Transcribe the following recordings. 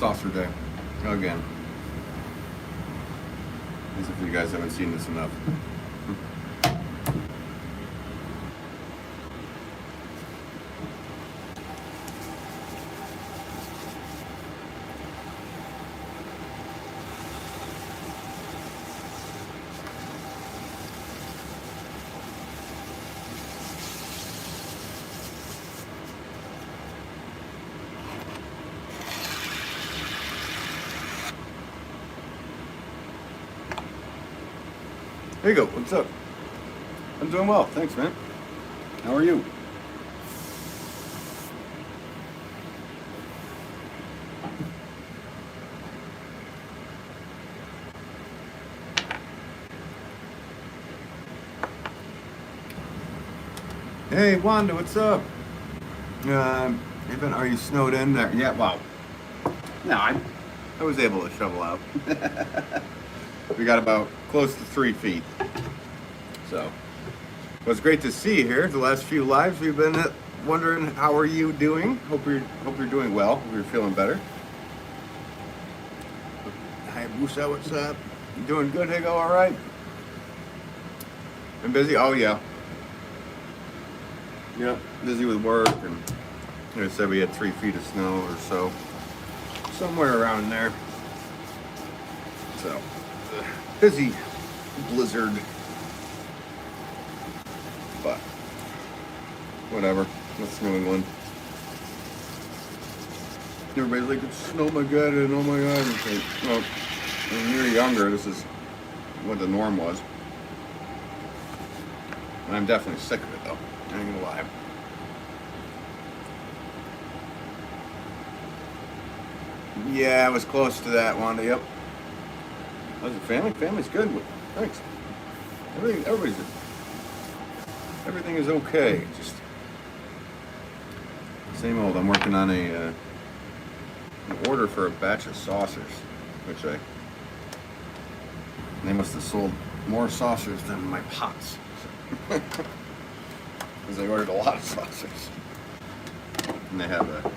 saucer day. Again. As if you guys haven't seen this enough. There you go. What's up? I'm doing well. Thanks, man. How are you? Hey, Wanda, what's up? Are you snowed in there? Yeah, well, no, I was able to shovel out. We got about close to 3 feet. So, it was great to see you here. The last few lives we've been wondering how are you doing? Hope you're doing well. Hope you're feeling better. Hi, Busa, what's up? You doing good, Higo? All right? Been busy? Oh yeah. Yeah, busy with work, and like I said, we had 3 feet of snow or so, somewhere around there. So, busy blizzard, but whatever. That's New England. Everybody's like, it's snow my god, and oh my god. It's like, well, when you're younger, this is what the norm was. And I'm definitely sick of it, though. I ain't gonna lie. Yeah, I was close to that, Wanda. Yep. How's the family? Family's good. Thanks. Everything is okay. Just same old. I'm working on an order for a batch of saucers, which they must have sold more saucers than my pots. Because I ordered a lot of saucers, and they have a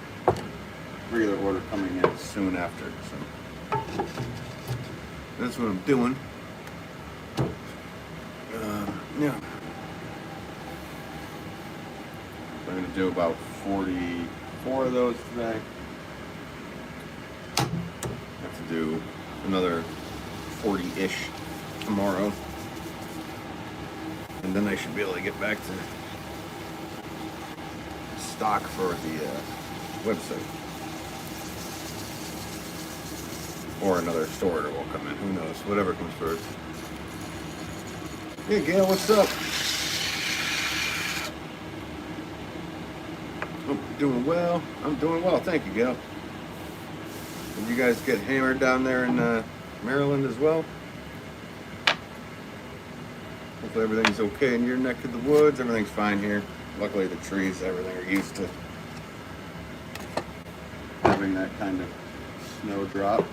regular order coming in soon after. So that's what I'm doing. Yeah. I'm gonna do about 44 of those today. Have to do another 40-ish tomorrow. And then I should be able to get back to stock for the website. Or another store that will come in. Who knows? Whatever comes first. Hey, Gail, what's up? Hope you're doing well. I'm doing well. Thank you, Gail. Did you guys get hammered down there in Maryland as well? Hopefully everything's okay in your neck of the woods. Everything's fine here. Luckily the trees, everything are used to having that kind of snow drop.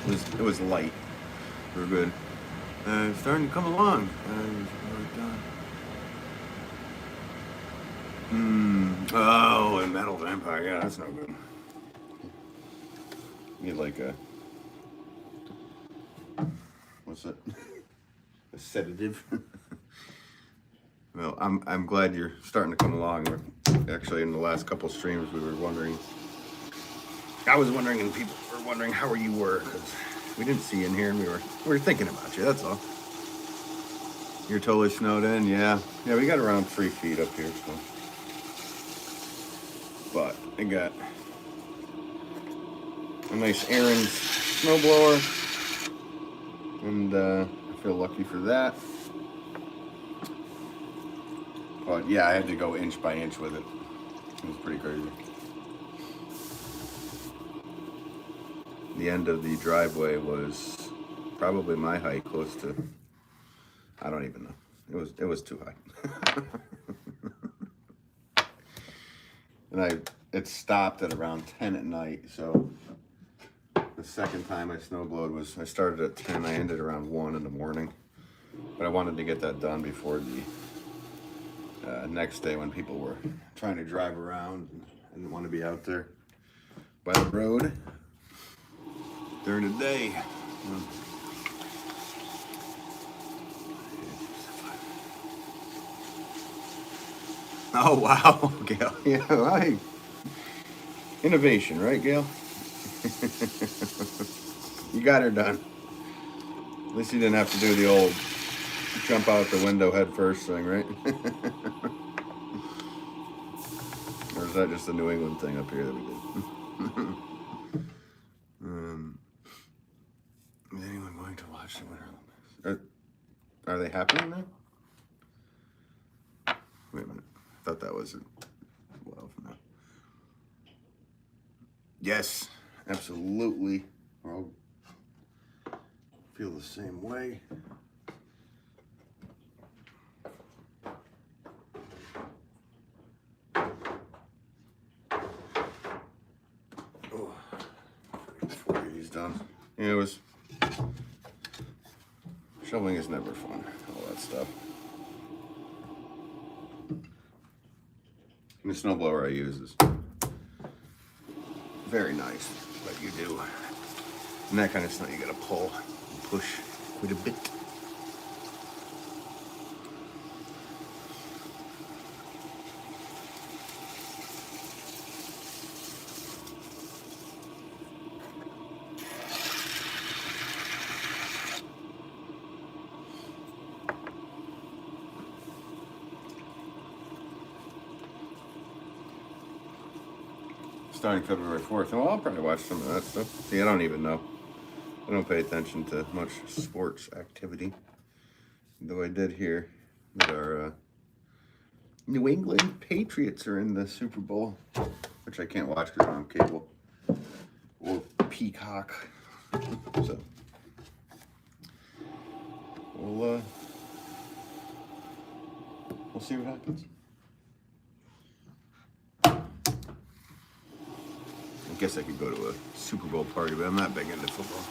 It was light. We're good. It's starting to come along. Oh, and Metal Vampire. Yeah, that's no good. Need like a... What's it? A sedative. Well, I'm glad you're starting to come along. We're actually, in the last couple streams, we were wondering. I was wondering, and people were wondering how you were, because we didn't see you in here, and we were thinking about you. That's all. You're totally snowed in, yeah. Yeah, we got around 3 feet up here, so. But I got a nice Aaron's snowblower, and I feel lucky for that. But yeah, I had to go inch by inch with it. It was pretty crazy. The end of the driveway was probably my height, close to, I don't even know. It was too high. And it stopped at around 10 at night, so the second time I snowblowed I started at 10, I ended around 1 in the morning. But I wanted to get that done before the next day when people were trying to drive around and didn't want to be out there. by the road during the day. Oh wow, Gail. Yeah, right. Innovation, right, Gail? You got her done. At least you didn't have to do the old jump out the window head first thing, right? Or is that just a New England thing up here that we did? Is anyone going to watch the Winter Olympics? Are they happening now? Wait a minute. I thought that was it. Well, no. Yes, absolutely. I'll feel the same way. Oh, 480's done. Yeah, it was. Shoveling is never fun. All that stuff. And the snowblower I use is very nice, but you do. And that kind of snow you gotta pull and push quite a bit. Starting February 4th. Well, I'll probably watch some of that stuff. See, I don't even know. I don't pay attention to much sports activity. Though I did hear that our New England Patriots are in the Super Bowl, which I can't watch because I don't have cable or Peacock. So we'll see what happens. I guess I could go to a Super Bowl party, but I'm not big into football.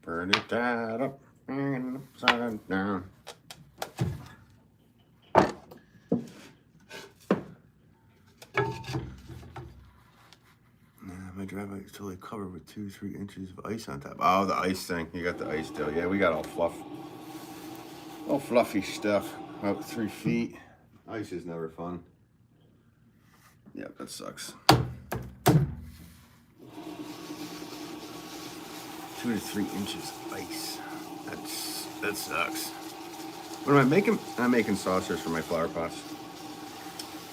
Burn it that up and upside down. My driveway is totally covered with 2-3 inches of ice on top. Oh, the ice thing. You got the ice deal. Yeah, we got all fluffy stuff. About 3 feet. Ice is never fun. Yeah, that sucks. 2 to 3 inches of ice. That sucks. What am I making? I'm making saucers for my flower pots.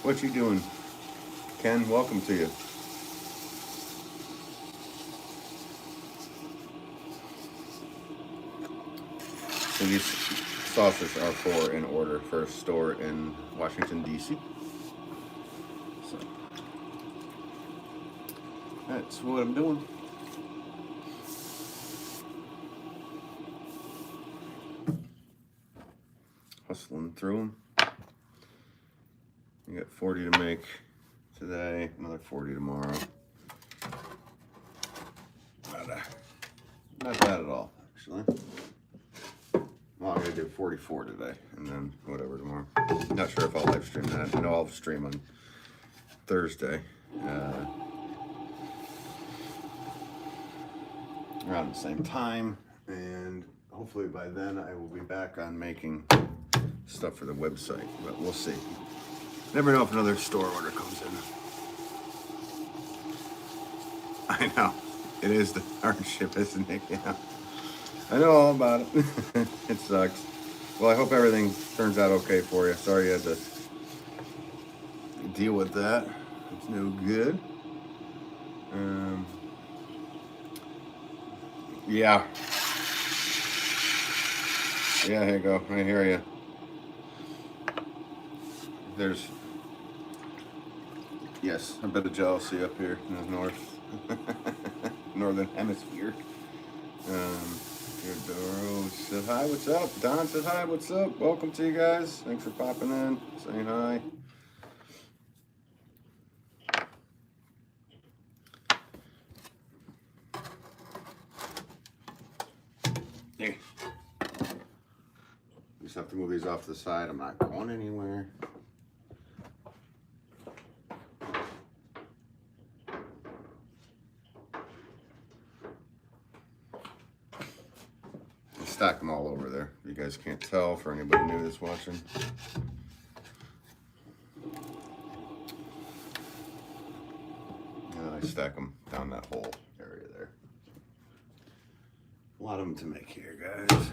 What you doing, Ken? Welcome to you. So these saucers are for in order for a store in Washington, D.C. So that's what I'm doing. Hustling through them. You got 40 to make today, another 40 tomorrow. Not bad at all, actually. Well, I'm gonna do 44 today, and then whatever tomorrow. Not sure if I'll live stream that. I know I'll stream on Thursday. Around the same time, and hopefully by then I will be back on making stuff for the website, but we'll see. Never know if another store order comes in. I know. It is the hardship, isn't it? Yeah. I know all about it. It sucks. Well, I hope everything turns out okay for you. Sorry you had to deal with that. It's no good. Yeah. Yeah, here you go. I hear you. Yes, a bit of jealousy up here in the northern hemisphere. Theodoro said hi, what's up? Don said hi, what's up? Welcome to you guys. Thanks for popping in, saying hi. There. Just have to move these off to the side. I'm not going anywhere. I stacked them all over there. You guys can't tell for anybody new that's watching. I stack them down that whole area there. A lot of them to make here, guys.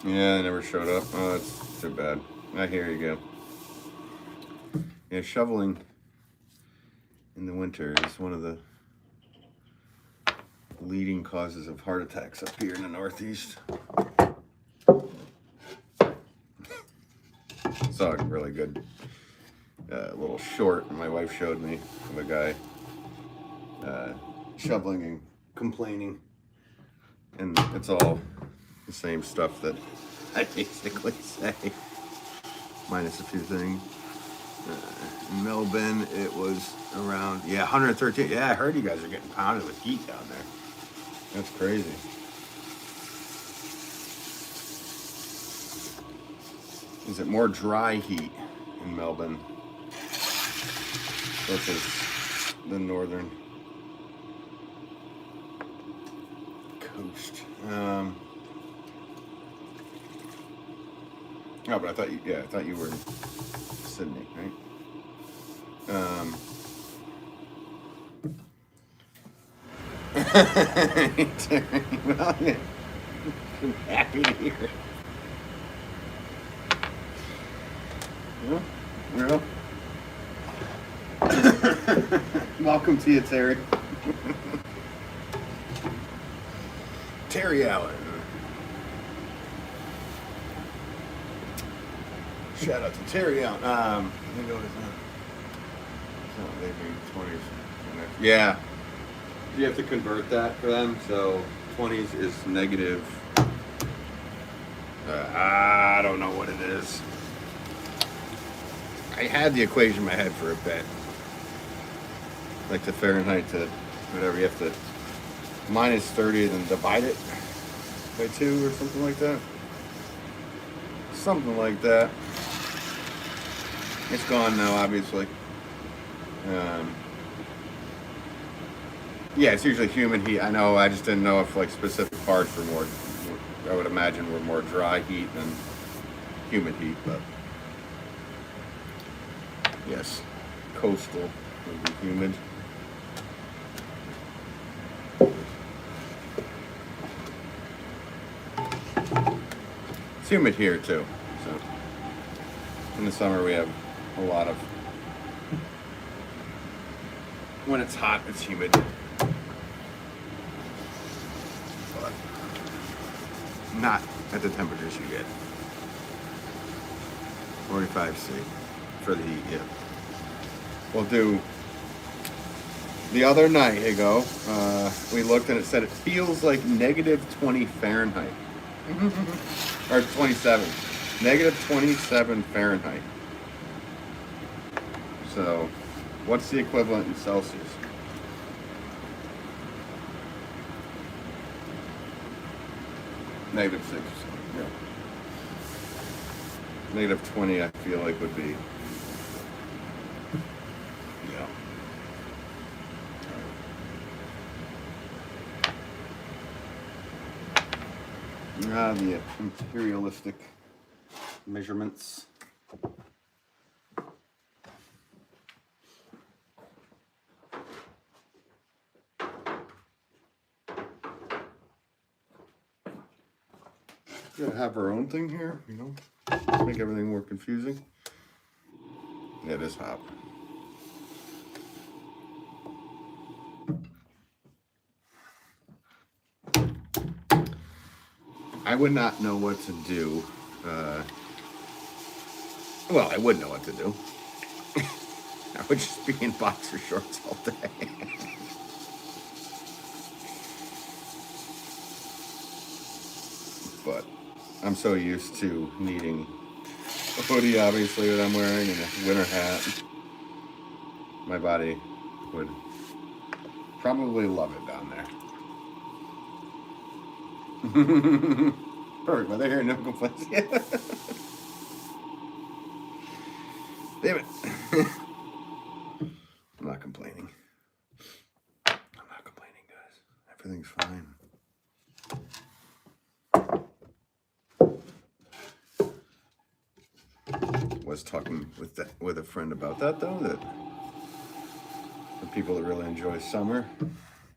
Yeah, they never showed up. Oh, that's too bad. Here you go. Yeah, shoveling in the winter is one of the leading causes of heart attacks up here in the Northeast. Saw a really good little short my wife showed me of a guy shoveling and complaining, and it's all the same stuff that I basically say, minus a few things. In Melbourne, it was around 113. Yeah, I heard you guys are getting pounded with heat down there. That's crazy. Is it more dry heat in Melbourne versus the northern coast? No, but I thought you were in Sydney, right? Well, yeah. I'm happy to hear it. Well. Welcome to you, Terry. Terry Allen. Shout out to Terry Allen. I think it was maybe 20s. Yeah. You have to convert that for them. So 20s is negative. I don't know what it is. I had the equation in my head for a bit. Like the Fahrenheit to whatever, you have to minus 30 and then divide it by 2 or something like that. Something like that. It's gone now, obviously. Yeah, it's usually humid heat. I know, I just didn't know if like specific parts were more, I would imagine were more dry heat than humid heat, but yes, coastal would be humid. It's humid here too, so in the summer we have a lot of, when it's hot, it's humid. But not at the temperatures you get. 45°C for the heat, yeah. We'll do, the other night, here you go, we looked and it said it feels like negative 20 Fahrenheit. Or 27. Negative 27 Fahrenheit. So, what's the equivalent in Celsius? Negative 6. Yeah. Negative 20, I feel like would be. Yeah. The imperialistic measurements. gotta have our own thing here, you know, make everything more confusing. Yeah, it is hot. I would not know what to do. Well, I would know what to do. I would just be in boxer shorts all day. But I'm so used to needing a hoodie, obviously, that I'm wearing, and a winter hat. My body would probably love it down there. Perfect. Weather here, no complaints. Damn it. I'm not complaining. I'm not complaining, guys. Everything's fine. Was talking with a friend about that, though, that the people that really enjoy summer,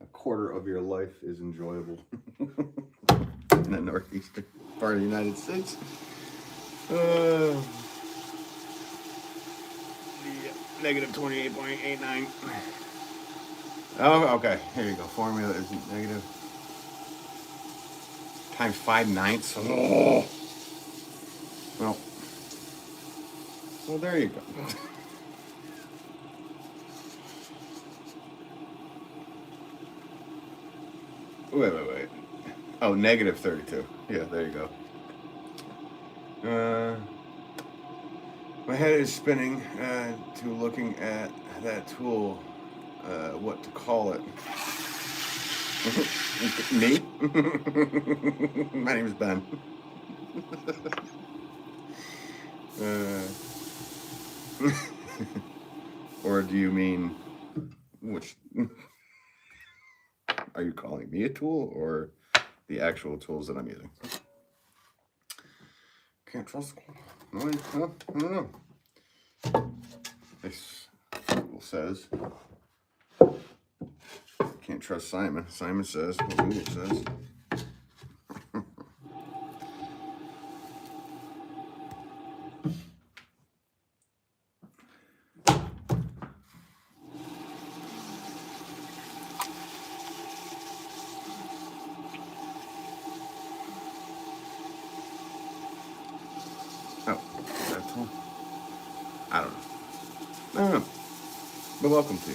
a quarter of your life is enjoyable in the northeastern part of the United States. Negative 28.89. Oh, okay. Here you go. Formula is negative times 5/9. Oh. Well, there you go. Wait. Oh, negative 32. Yeah, there you go. My head is spinning to looking at that tool. What to call it? Me? My name is Ben. Or do you mean which? Are you calling me a tool or the actual tools that I'm using? Can't trust. No, I don't know. This Google says. Can't trust Simon. Simon says what Google says. Oh, that's all. I don't know. But welcome to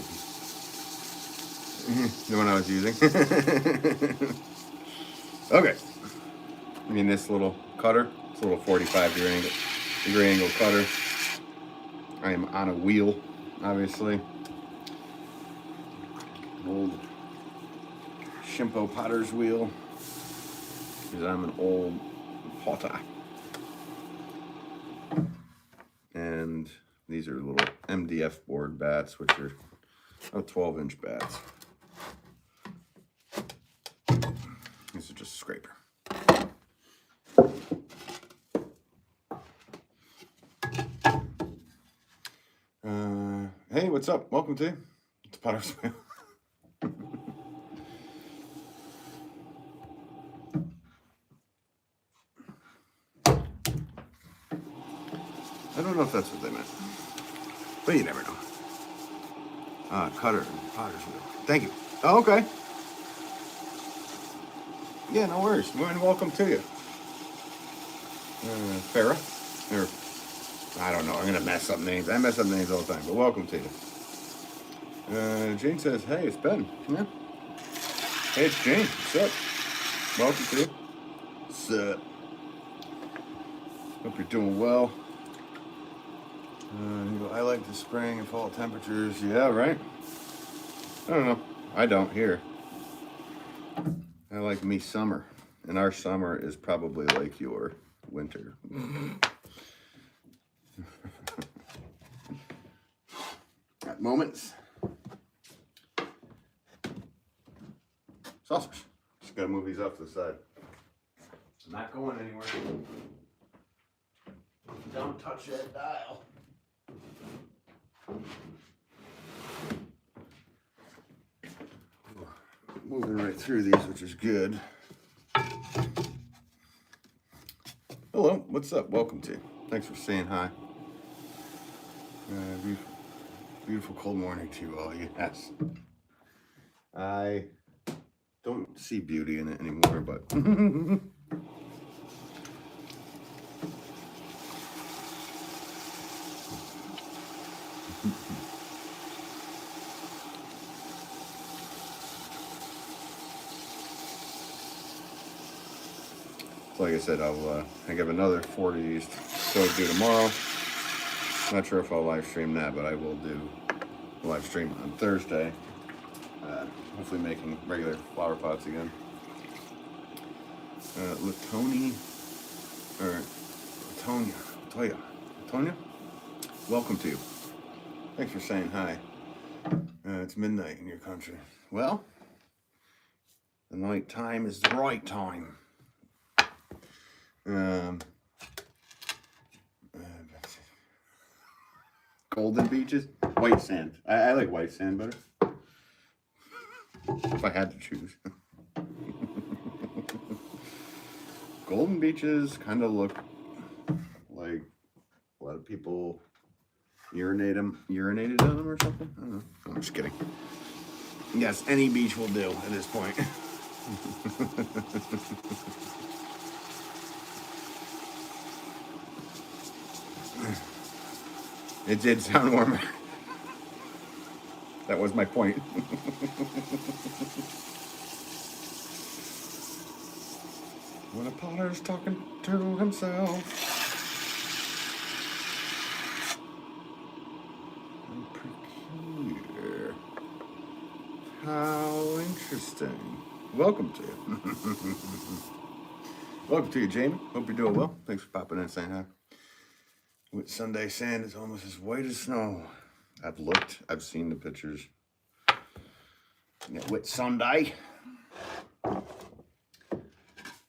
the one I was using. Okay. I mean, this little cutter. It's a little 45-degree angle cutter. I am on a wheel, obviously. An old Shimpo potter's wheel. Because I'm an old potter. And these are little MDF board bats, which are 12-inch bats. These are just a scraper. Hey, what's up? Welcome to it's Potter's Wheel. I don't know if that's what they meant, but you never know. Cutter and Potter's Wheel. Thank you. Oh, okay. Yeah, no worries. And welcome to you. Farrah. Or, I don't know. I'm going to mess up names. I mess up names all the time, but welcome to you. Jane says, hey, it's Ben. Yeah. Hey, it's Jane. What's up? Welcome to you. What's up? Hope you're doing well. I like the spring and fall temperatures. Yeah, right? I don't know. I don't here. I like me summer. And our summer is probably like your winter. At moments. Sausage. Just gotta move these off to the side. I'm not going anywhere. Don't touch that dial. Moving right through these, which is good. Hello, what's up? Welcome to. Thanks for saying hi. Beautiful, beautiful cold morning to you all. Yes. I don't see beauty in it anymore, but like I said, I give another 40 of these to do tomorrow. Not sure if I'll live stream that, but I will do a live stream on Thursday. Hopefully making regular flower pots again. Latonia, welcome to you. Thanks for saying hi. It's midnight in your country. Well, the night time is the right time. Golden beaches, white sand. I like white sand better. If I had to choose. Golden beaches kind of look like a lot of people urinated on them or something. I don't know. I'm just kidding. Yes, any beach will do at this point. It did sound warmer. That was my point. When a potter's talking to himself. Peculiar. How interesting. Welcome to you. Welcome to you, Jamie. Hope you're doing well. Thanks for popping in and saying hi. With Sunday sand is almost as white as snow. I've seen the pictures. Yeah, with Sunday.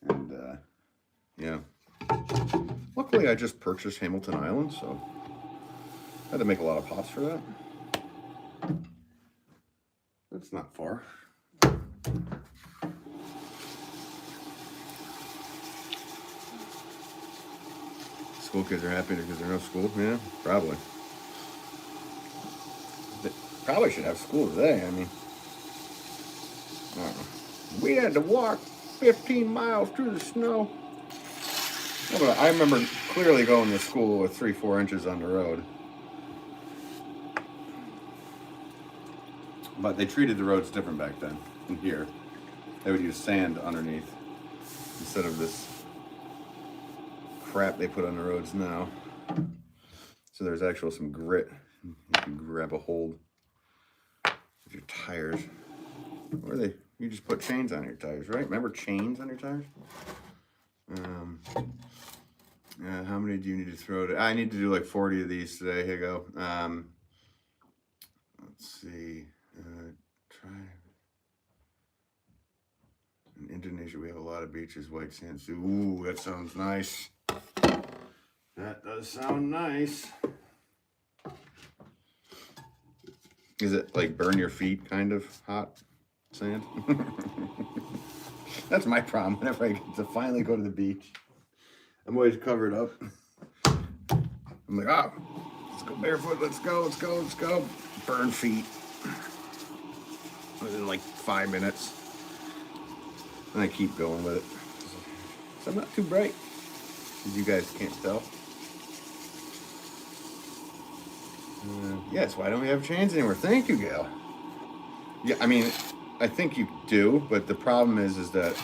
And, yeah. Luckily, I just purchased Hamilton Island, so I had to make a lot of pots for that. That's not far. School kids are happy because there's no school. Yeah, probably. They probably should have school today. I mean, I don't know. We had to walk 15 miles through the snow. Yeah, but I remember clearly going to school with 3-4 inches on the road. But they treated the roads different back then. In here, they would use sand underneath instead of this crap they put on the roads now. So there's actually some grit. You can grab a hold of your tires. Or you just put chains on your tires, right? Remember chains on your tires? How many do you need to throw? I need to do like 40 of these today. Here you go. Let's see. Try. In Indonesia, we have a lot of beaches, white sand. Ooh, that sounds nice. That does sound nice. Is it like burn your feet kind of hot sand? That's my problem whenever I get to finally go to the beach. I'm always covered up. I'm like, let's go barefoot, let's go. Burn feet. Within like 5 minutes. And I keep going with it. So I'm not too bright. As you guys can't tell. Yes, why don't we have chains anymore? Thank you, Gail. Yeah, I mean, I think you do, but the problem is that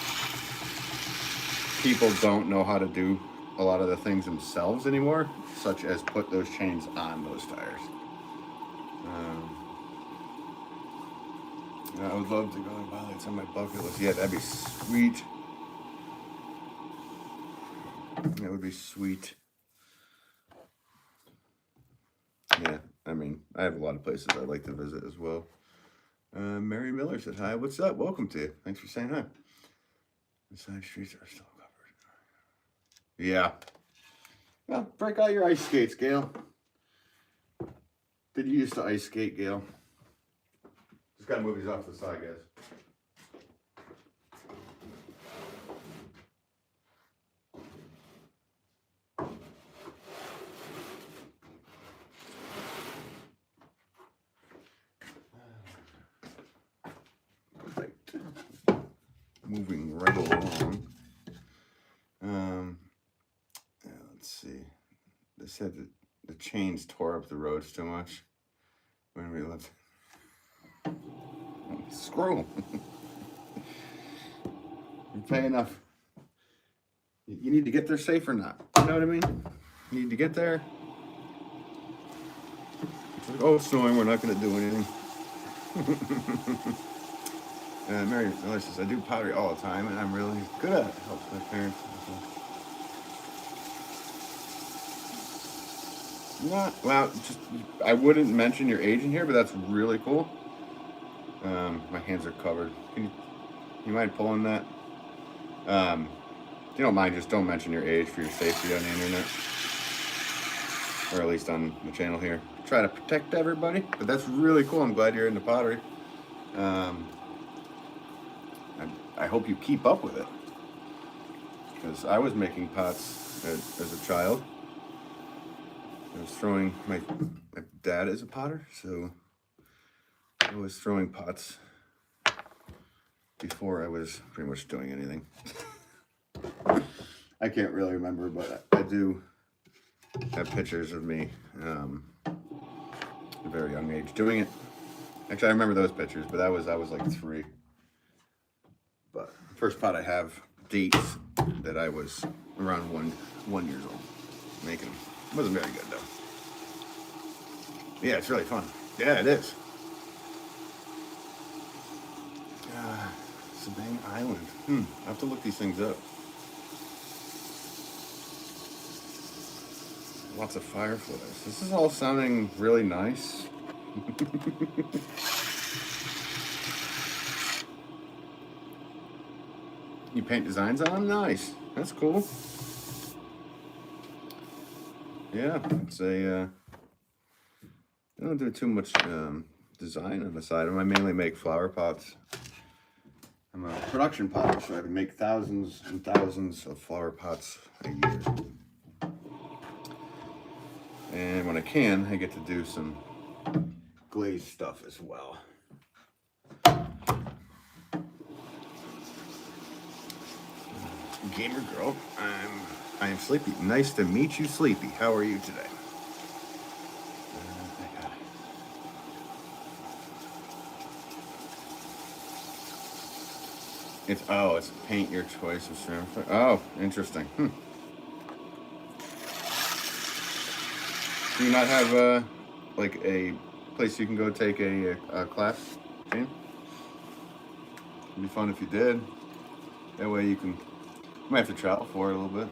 people don't know how to do a lot of the things themselves anymore, such as put those chains on those tires. I would love to go to Bali. It's on my bucket list. Yeah, that'd be sweet. That would be sweet. Yeah, I mean, I have a lot of places I'd like to visit as well. Mary Miller said, hi, what's up? Welcome to you. Thanks for saying hi. The side streets are still covered. Yeah. Well, break out your ice skates, Gail. Did you used to ice skate, Gail? Just gotta move these off to the side, guys. moving right along. Let's see. They said that the chains tore up the roads too much when we left. Screw 'em. You pay enough. You need to get there safe or not. You know what I mean? You need to get there. It's like, oh, it's snowing. We're not going to do anything. Mary says, I do pottery all the time, and I'm really good at it. Helps my parents. Not well. Just I wouldn't mention your age in here, but that's really cool. My hands are covered. You mind pulling that? If you don't mind, just don't mention your age for your safety on the internet, or at least on the channel here. Try to protect everybody, but that's really cool. I'm glad you're into pottery. I hope you keep up with it, because I was making pots as a child. I was throwing, my dad is a potter, so I was throwing pots before I was pretty much doing anything. I can't really remember, but I do have pictures of me at a very young age doing it. Actually, I remember those pictures, but I was like 3. But the first pot I have dates that I was around one years old making them. It wasn't very good though. Yeah, it's really fun. Yeah, it is. Sabine Island. I have to look these things up. Lots of fireflies. This is all sounding really nice. You paint designs on them? Nice. That's cool. Yeah, it's a, I don't do too much design on the side. I mainly make flower pots. I'm a production potter, so I make thousands and thousands of flower pots a year. And when I can, I get to do some glazed stuff as well. Gamer girl, I am Sleepy. Nice to meet you, Sleepy. How are you today? It's paint your choice of ceramic. Oh, interesting. Do you not have like a place you can go take a class, Jane? It'd be fun if you did. That way you can. You might have to travel for it a little bit.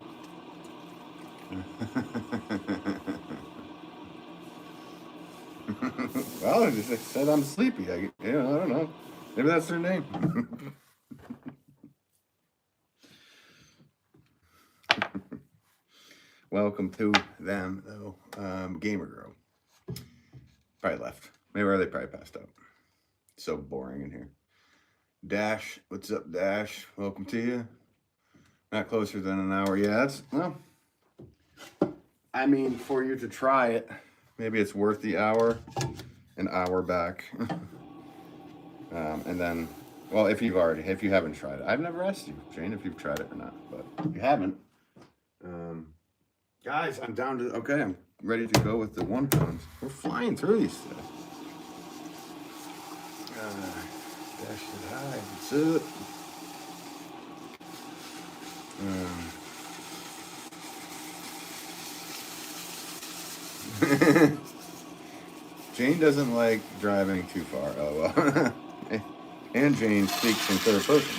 Well, I just said I'm sleepy. I don't know. Maybe that's their name. Welcome to them, though. Gamer girl. Probably left. Maybe they probably passed out. It's so boring in here. Dash, what's up, Dash? Welcome to you. Not closer than an hour. Yeah, that's, well, I mean, for you to try it, maybe it's worth the hour, an hour back. And then, well, if you haven't tried it. I've never asked you, Jane, if you've tried it or not, but if you haven't, guys, I'm down to, okay, I'm ready to go with the 1 pounds. We're flying through these today. Dash it high, that's it. Jane doesn't like driving too far. Oh well. And Jane speaks in third person.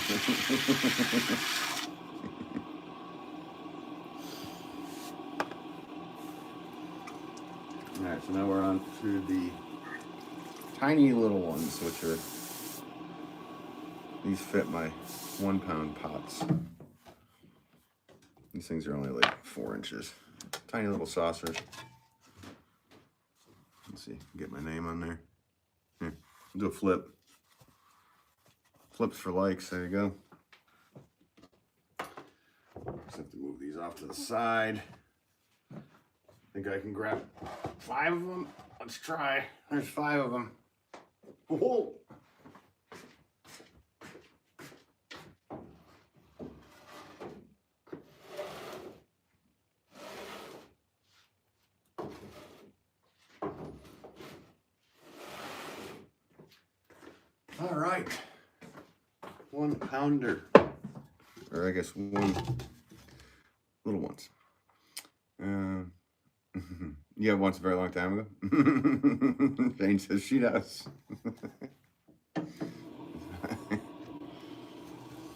Alright, so now we're on to the tiny little ones, which are, these fit my 1 pound pots. These things are only like 4 inches. Tiny little saucers. Let's see, get my name on there. Here, do a flip. Flips for likes, there you go. Just have to move these off to the side. Think I can grab 5 of them? Let's try. There's 5 of them. Whoa! All right. 1 pounder. Or I guess 1 little ones. Yeah, once a very long time ago. Jane says she does.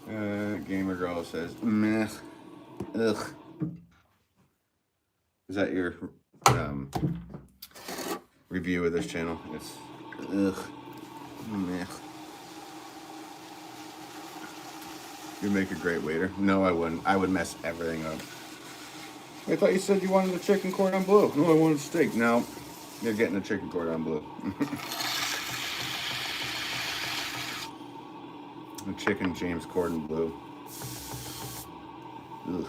Gamer Girl says, meh. Ugh. Is that your review of this channel? It's ugh. Meh. You'd make a great waiter. No, I wouldn't. I would mess everything up. I thought you said you wanted a chicken cordon bleu. No, I wanted steak. No, you're getting a chicken cordon bleu. A chicken James cordon bleu. Ugh.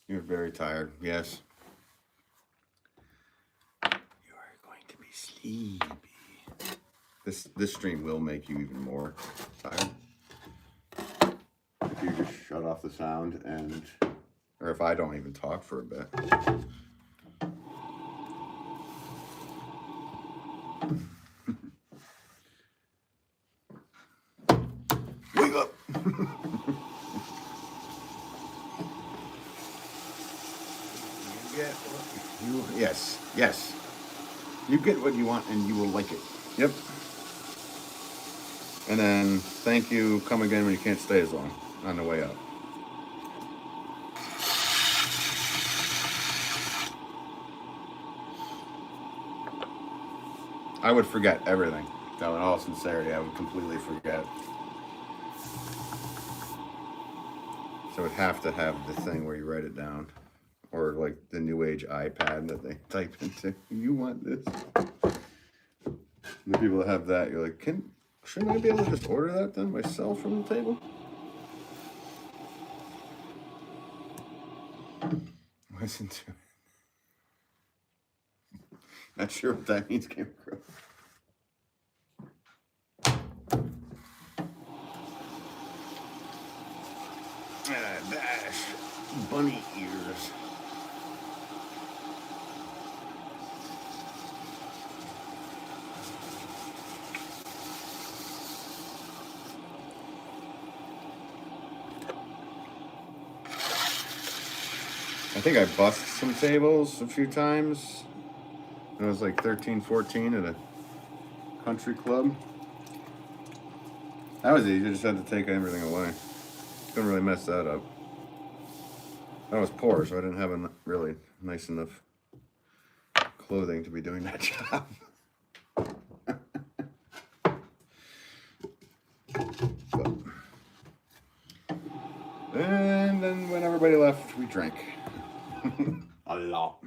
You're very tired. Yes. You are going to be sleepy. This stream will make you even more tired. If you just shut off the sound and, or if I don't even talk for a bit. Wake up. Yes. You get what you want and you will like it. Yep. And then thank you, come again when you can't stay as long on the way out. I would forget everything. Now, in all sincerity, I would completely forget. So I would have to have the thing where you write it down. Or like the new age iPad that they type into. You want this? The people that have that, you're like, shouldn't I be able to just order that then myself from the table? Listen to it. Not sure what that means, Game Girl. Bash. Bunny ears. I think I busted some tables a few times when I was like 13, 14 at a country club. That was easy, you just had to take everything away. Couldn't really mess that up. I was poor, so I didn't have a really nice enough clothing to be doing that job. And then when everybody left, we drank. A lot.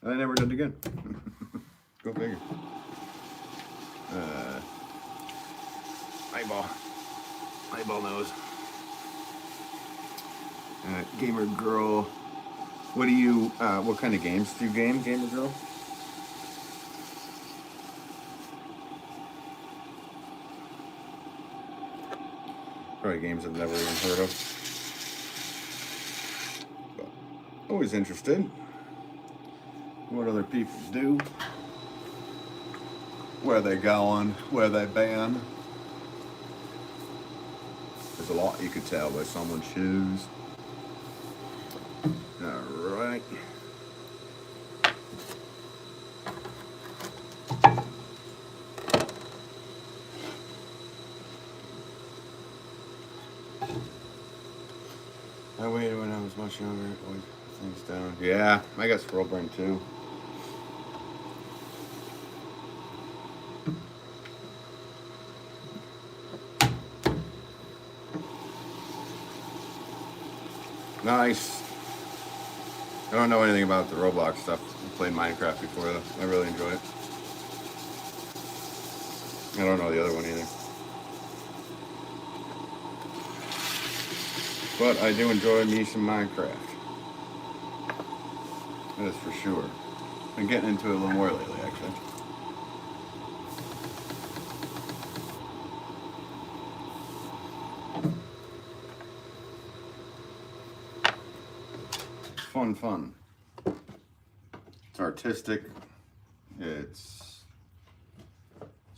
And I never did it again. Go figure. Eyeball nose. Gamer Girl. What do you, what kind of games do you game, Gamer Girl? Probably games I've never even heard of. But always interested what other people do, where they're going, where they've been. There's a lot you could tell by someone's shoes. All right. I waited when I was much younger. Things down. Yeah, I got squirrel brain too. Nice. I don't know anything about the Roblox stuff. I played Minecraft before though. I really enjoy it. I don't know the other one either. But I do enjoy me some Minecraft. That is for sure. Been getting into it a little more lately, actually. Fun. It's artistic, It's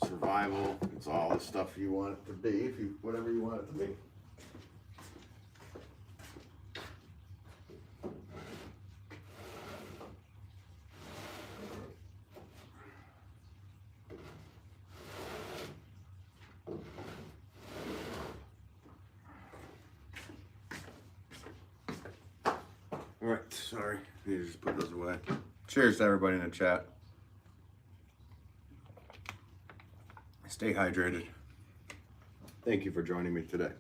survival. It's all the stuff you want it to be, whatever you want it to be. All right, sorry. Need to just put those away. Cheers to everybody in the chat. Stay hydrated. Thank you for joining me today.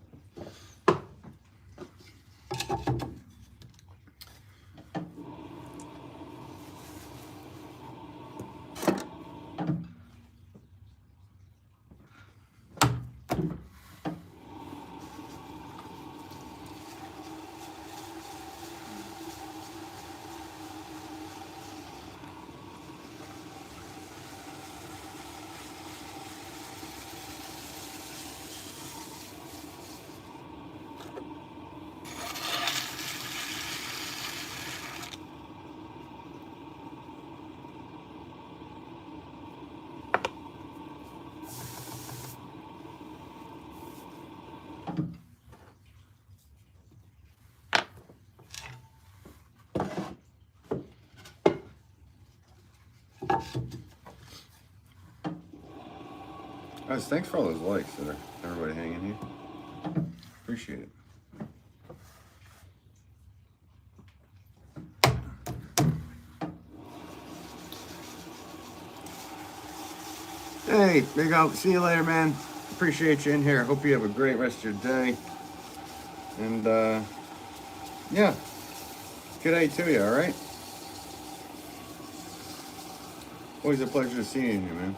Guys, thanks for all those likes that are everybody hanging here. Appreciate it. Hey, Big Out. See you later, man. Appreciate you in here. Hope you have a great rest of your day. And, yeah. Good day to you, all right? Always a pleasure seeing you, man.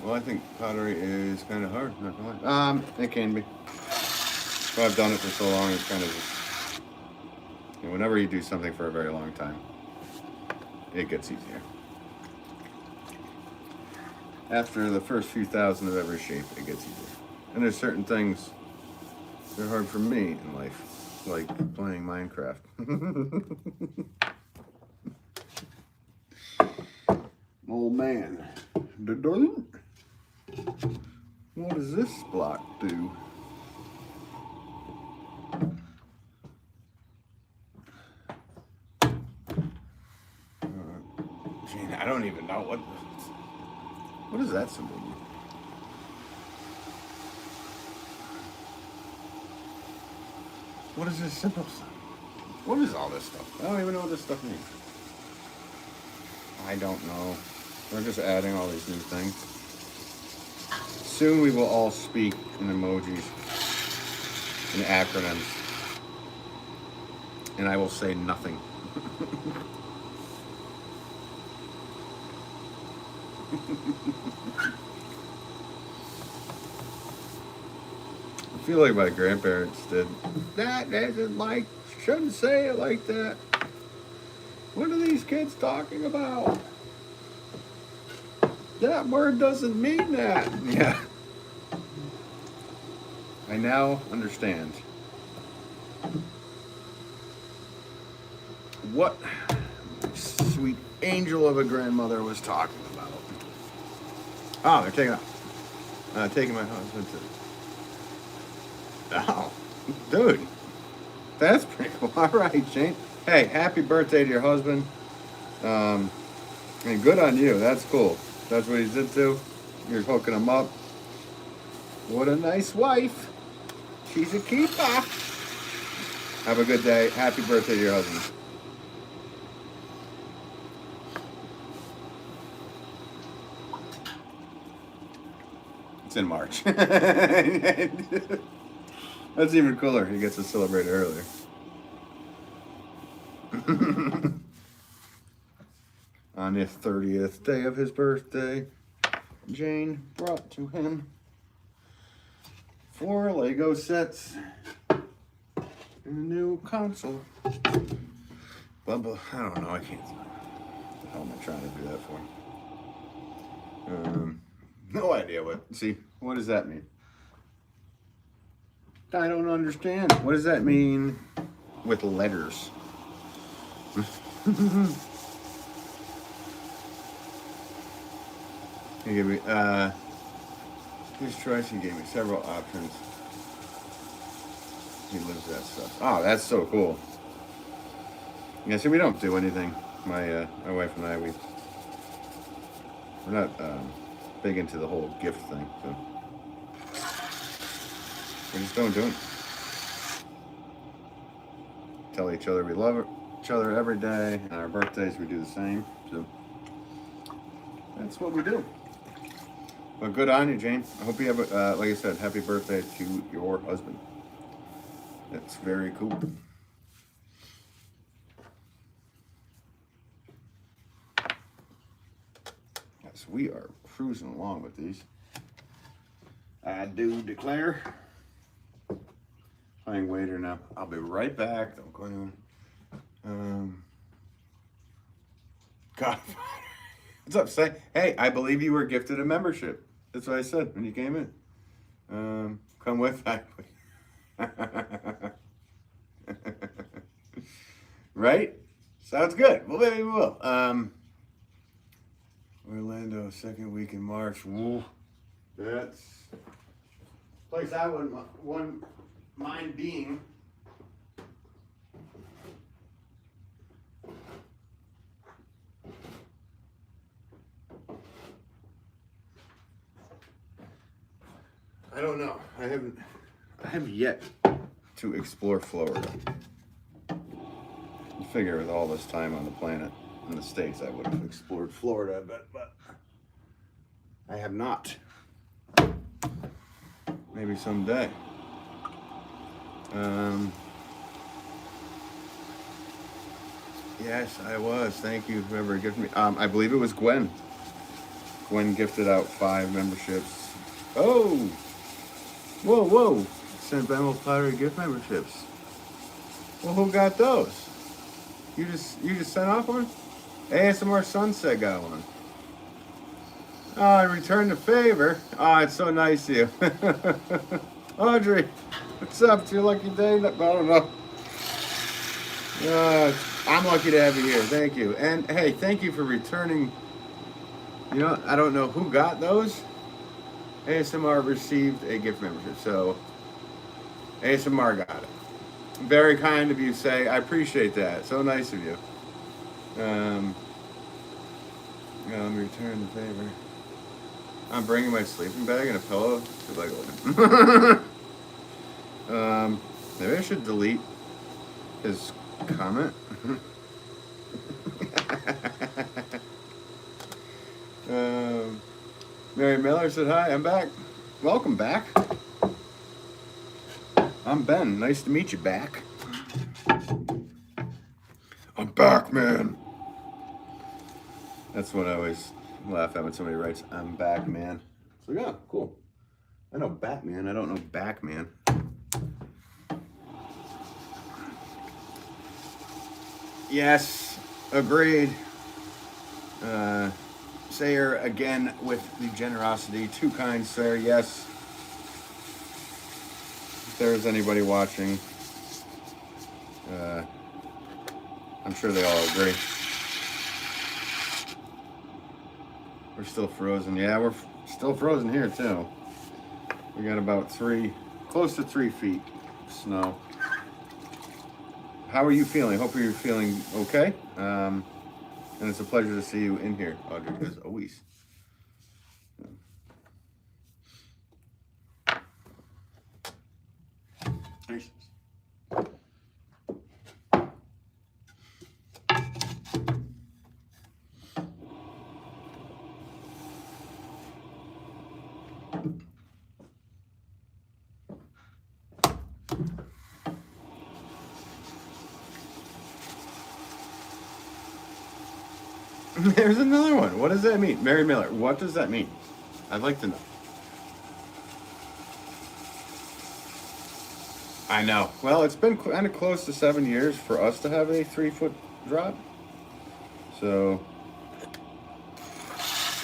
Well, I think pottery is kind of hard, not gonna lie. It can be. But I've done it for so long, it's kind of just, you know, whenever you do something for a very long time, it gets easier. After the first few thousand of every shape, it gets easier. And there's certain things that are hard for me in life, like playing Minecraft. Old man. What does this block do? Gee, I don't even know what does that symbol mean? What is this symbol? What is all this stuff? I don't even know what this stuff means. I don't know. We're just adding all these new things. Soon we will all speak in emojis and acronyms. And I will say nothing. I feel like my grandparents did. That isn't like, shouldn't say it like that. What are these kids talking about? That word doesn't mean that. Yeah. I now understand what sweet angel of a grandmother was talking about. Oh, they're taking my husband to. Oh, dude, that's pretty cool. All right, Shane. Hey, happy birthday to your husband. And good on you. That's cool. That's what he's into. You're hooking him up. What a nice wife. She's a keeper. Have a good day. Happy birthday to your husband. It's in March. That's even cooler. He gets to celebrate earlier. On the 30th day of his birthday, Jane brought to him 4 Lego sets and a new console. Bubba, I don't know. I can't. What the hell am I trying to do that for? No idea what. See, what does that mean? I don't understand. What does that mean with letters? He gave me, his choice, he gave me several options. He lives that stuff. Oh, that's so cool. Yeah, see, we don't do anything. My wife and I, we're not big into the whole gift thing, so we just don't do it. Tell each other we love each other every day. On our birthdays, we do the same. So that's what we do. But good on you, Jane. I hope you have, like I said, happy birthday to your husband. That's very cool. Yes, we are cruising along with these. I do declare. Playing waiter now. I'll be right back. Don't go anywhere. God. What's up? Say, hey, I believe you were gifted a membership. That's what I said when you came in. Come with. Right? Sounds good. Well, maybe we will. Orlando, second week in March. Woo. That's place I wouldn't mind being. I don't know. I have yet to explore Florida. I figure with all this time on the planet, in the States, I would have explored Florida, but I have not. Maybe someday. Yes, I was. Thank you, whoever gifted me. I believe it was Gwen. Gwen gifted out 5 memberships. Oh! Whoa, whoa! Sent Wolff Pottery gift memberships. Well, who got those? You just sent off one? ASMR Sunset got one. Oh, I returned the favor. Oh, it's so nice of you. Audrey, what's up? It's your lucky day? I don't know. I'm lucky to have you here. Thank you. And hey, thank you for returning. You know, I don't know who got those. ASMR received a gift membership, so ASMR got it. Very kind of you, Say. I appreciate that. So nice of you. Let me return the favor. I'm bringing my sleeping bag and a pillow. Maybe I should delete his comment. Mary Miller said hi. I'm back. Welcome back. I'm Ben. Nice to meet you back. I'm back, man. That's what I always laugh at when somebody writes, I'm back, man. So yeah, cool. I know Batman. I don't know Backman. Yes, agreed. Sayer again with the generosity. Too kind, Sayer. Yes. If there's anybody watching, I'm sure they all agree. We're still frozen. Yeah, we're still frozen here too. We got about close to 3 feet of snow. How are you feeling? Hope you're feeling okay. And it's a pleasure to see you in here, Audrey, as always. Thanks. There's another one. What does that mean? Mary Miller, what does that mean? I'd like to know. I know. Well, it's been kind of close to 7 years for us to have a 3-foot drop. So,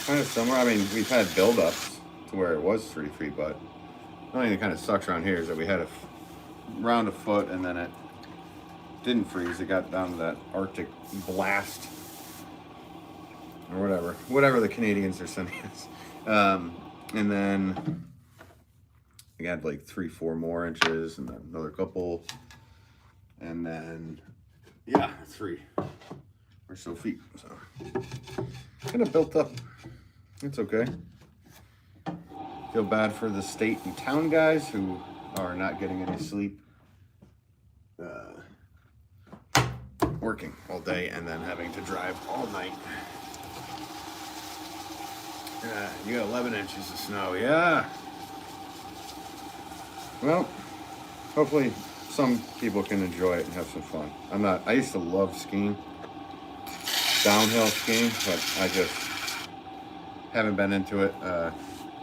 kind of somewhere. I mean, we've had build-ups to where it was 3 feet, but the only thing that kind of sucks around here is that we had around a foot and then it didn't freeze. It got down to that Arctic blast or whatever the Canadians are sending us. And then I got like 3-4 more inches, and then another couple, and then yeah, 3 or so feet. So kind of built up. It's okay. Feel bad for the state and town guys who are not getting any sleep, working all day and then having to drive all night. You got 11 inches of snow. Yeah. Well, hopefully some people can enjoy it and have some fun. I used to love skiing, downhill skiing, but I just haven't been into it.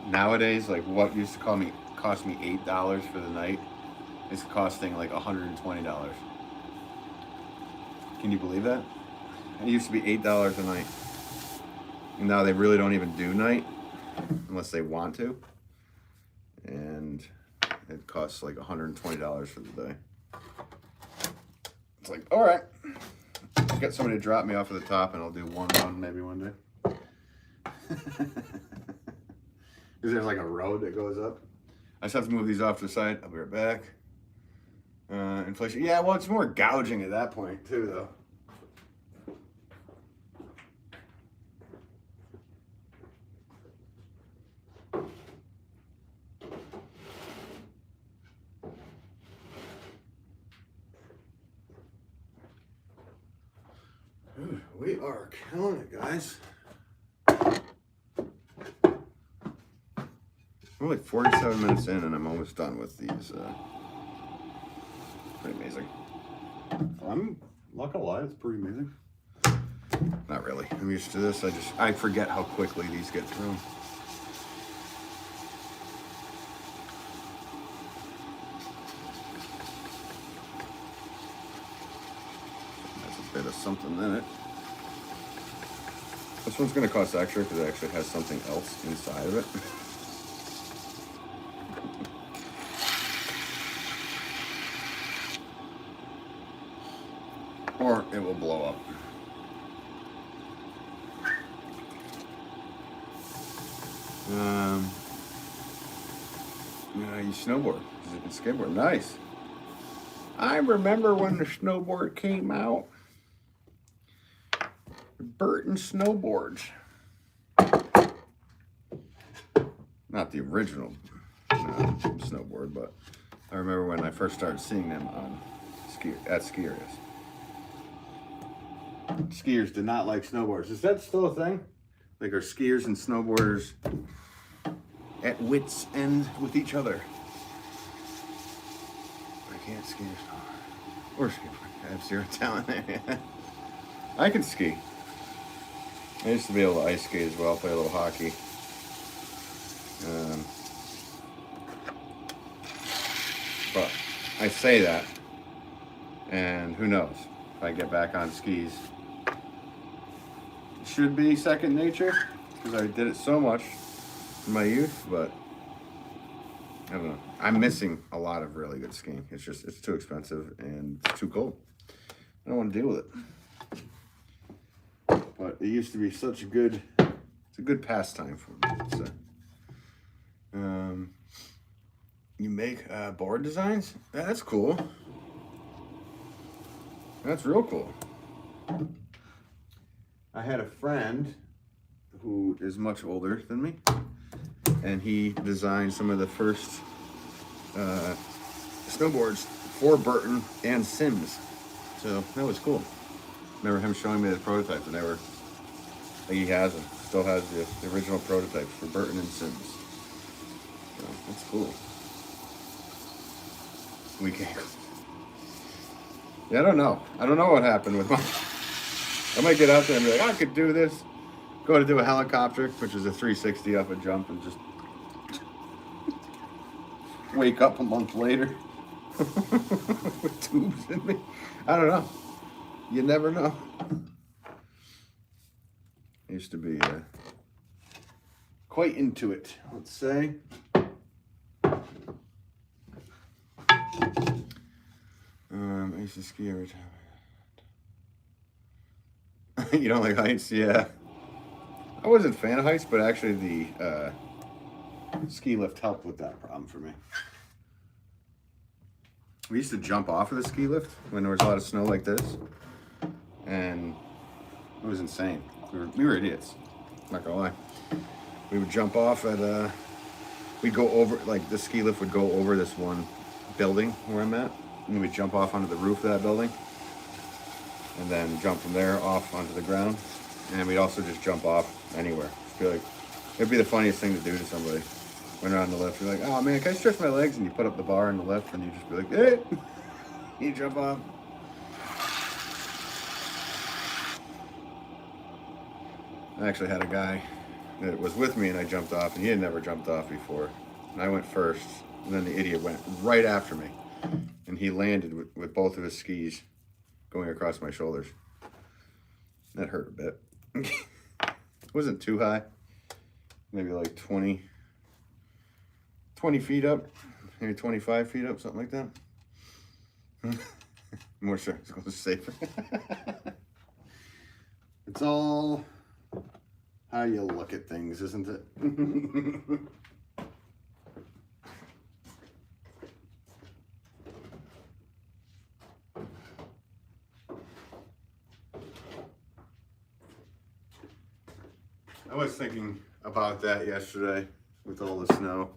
Nowadays, like what used to cost me $8 for the night is costing like $120. Can you believe that? It used to be $8 a night. And now they really don't even do night unless they want to. And it costs like $120 for the day. It's like, all right, I'll get somebody to drop me off at the top and I'll do one run maybe one day. Is there like a road that goes up? I just have to move these off to the side. I'll be right back. Inflation. Yeah, well, it's more gouging at that point too, though. We are killing it, guys. We're like 47 minutes in, and I'm almost done with these. Pretty amazing. I'm not gonna lie, it's pretty amazing. Not really. I'm used to this. I forget how quickly these get through. There's a bit of something in it. This one's gonna cost extra because it actually has something else inside of it. Or it will blow up. You snowboard because you can skateboard. Nice. I remember when the snowboard came out. Burton snowboards. Not the original snowboard, but I remember when I first started seeing them on skiers. Skiers did not like snowboarders. Is that still a thing? Like, are skiers and snowboarders at wits' end with each other? I can't ski or skateboard. I have zero talent there. I can ski. I used to be able to ice skate as well, play a little hockey. But I say that, and who knows, if I get back on skis, it should be second nature, because I did it so much in my youth, but I don't know. I'm missing a lot of really good skiing. It's too expensive and it's too cold. I don't want to deal with it. But it used to be such a good, it's a good pastime for me, I'd say. You make board designs? That's cool. That's real cool. I had a friend who is much older than me, and he designed some of the first snowboards for Burton and Sims. So that was cool. Remember him showing me the prototypes, and they were, like, he has them, still has the original prototypes for Burton and Sims. So that's cool. We can't. Yeah, I don't know what happened with my. I might get out there and be like, I could do this. Go to do a helicopter, which is a 360 off a jump, and just wake up a month later with tubes in me. I don't know. You never know. I used to be quite into it, let's say. used to ski every time. You don't like heights? Yeah. I wasn't a fan of heights, but actually the ski lift helped with that problem for me. We used to jump off of the ski lift when there was a lot of snow like this, and it was insane. We were idiots, not gonna lie. We would jump off at we'd go over, like the ski lift would go over this one building where I'm at, and we'd jump off onto the roof of that building, and then jump from there off onto the ground, and we'd also just jump off anywhere. It'd be the funniest thing to do to somebody. When you're on the lift, you're like, oh man, can I stretch my legs? And you put up the bar on the lift, and you just be like, hey, you jump off. I actually had a guy that was with me, and I jumped off, and he had never jumped off before. And I went first, and then the idiot went right after me, and he landed with both of his skis going across my shoulders. That hurt a bit. It wasn't too high, maybe like 20 feet up, maybe 25 feet up, something like that. More sure it's safer. It's all how you look at things, isn't it? I was thinking about that yesterday with all the snow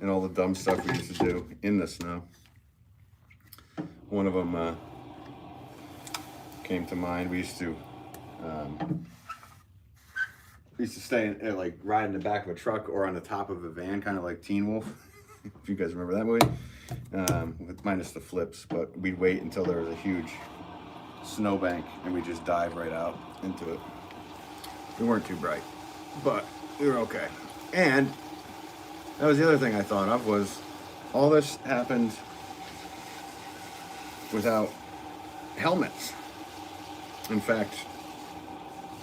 and all the dumb stuff we used to do in the snow. One of them came to mind. We used to stay like ride in the back of a truck or on the top of a van, kind of like Teen Wolf, if you guys remember that movie, with minus the flips. But we'd wait until there was a huge snowbank and we'd just dive right out into it. We weren't too bright, but we were okay. And that was the other thing I thought of, was all this happened without helmets. In fact,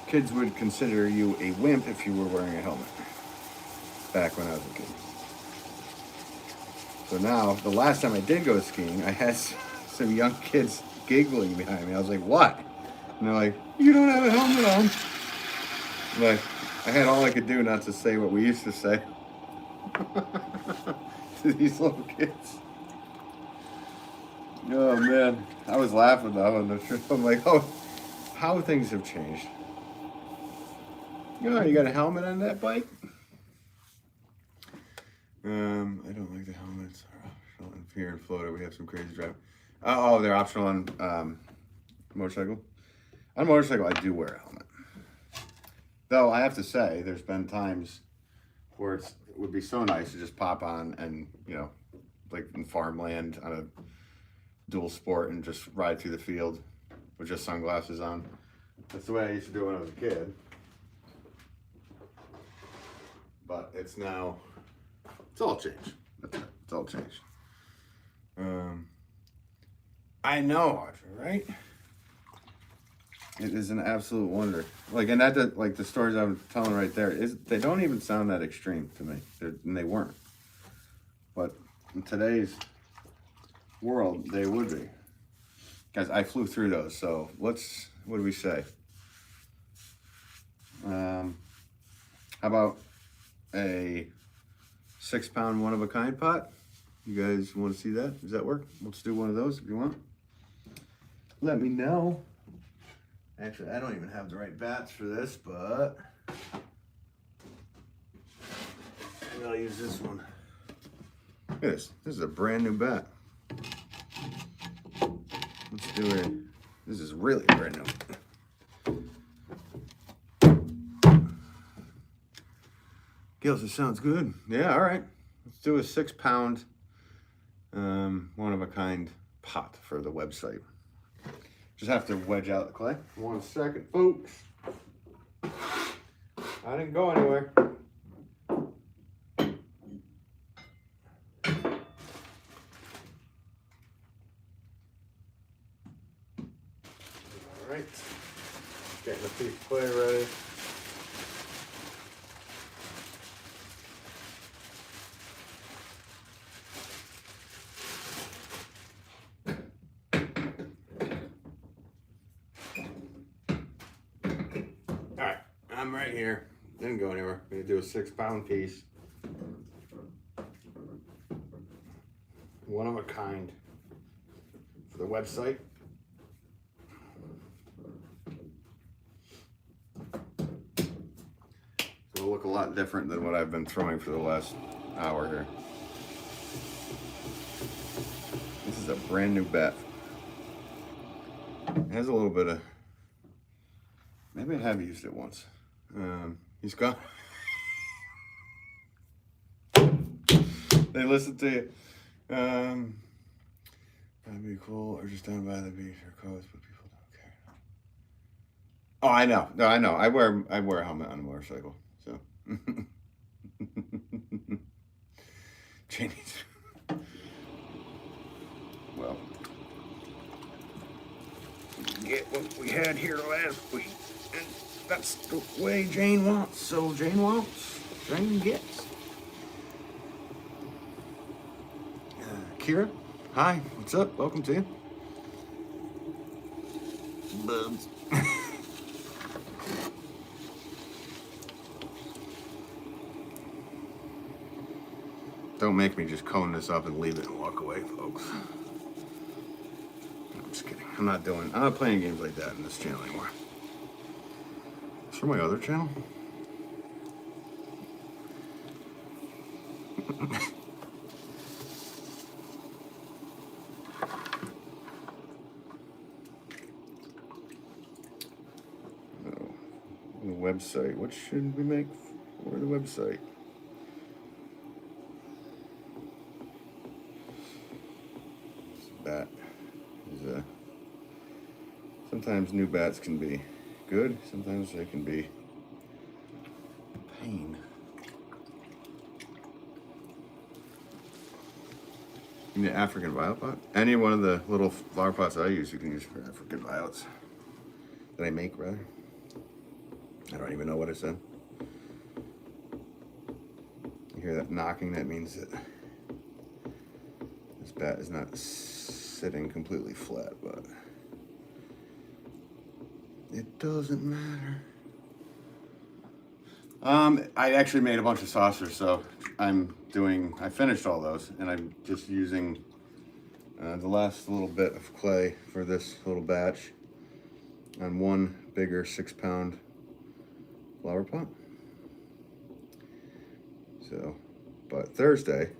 kids would consider you a wimp if you were wearing a helmet back when I was a kid. So now, the last time I did go skiing, I had some young kids giggling behind me. I was like, what? And they're like, you don't have a helmet on. Like, I had all I could do not to say what we used to say to these little kids. Oh man, I was laughing though on the trip. I'm like, oh, how things have changed. You got a helmet on that bike? I don't like the helmets. They're optional. Here in Florida, we have some crazy driving. Oh, they're optional on motorcycle. On motorcycle, I do wear a helmet. Though I have to say, there's been times where it would be so nice to just pop on and, like in farmland on a dual sport and just ride through the field with just sunglasses on. That's the way I used to do it when I was a kid. But it's all changed. It's all changed. I know, Audrey, right? It is an absolute wonder. Like, and like the stories I'm telling right there, they don't even sound that extreme to me. And they weren't. But in today's world, they would be. Guys, I flew through those, so what do we say? How about a 6-pound one-of-a-kind pot? You guys want to see that? Does that work? Let's do one of those if you want. Let me know. Actually, I don't even have the right bats for this, but maybe I'll use this one. Look at this. This is a brand new bat. Let's do it. This is really brand new. Gil, this sounds good. Yeah, all right. Let's do a 6-pound one-of-a-kind pot for the website. Just have to wedge out the clay. 1 second, folks. I didn't go anywhere. All right. Getting the piece of clay ready. I'm right here. Didn't go anywhere. I'm gonna do a 6-pound piece. One of a kind for the website. So it'll look a lot different than what I've been throwing for the last hour here. This is a brand new bat. It has a little bit of, maybe I have used it once. He's gone. They listen to you. That'd be cool, or just down by the beach or coast, but people don't care. Oh, I know. No, I know. I wear a helmet on a motorcycle, so. Chinese. Well, get what we had here last week, and that's the way Jane wants. So Jane wants, Jane gets. Kira, hi, what's up? Welcome to you. Bubs. Don't make me just cone this up and leave it and walk away, folks. I'm just kidding. I'm not playing games like that in this channel anymore. It's for my other channel. The website. What should we make for the website? This bat is sometimes new bats can be good. Sometimes they can be a pain. You need an African violet pot? Any one of the little flower pots I use, you can use for African violets. That I make, rather. I don't even know what I said. You hear that knocking? That means that this bat is not sitting completely flat, but it doesn't matter. I actually made a bunch of saucers, so I finished all those, and I'm just using the last little bit of clay for this little batch on one bigger 6-pound flower pot. So, but Thursday,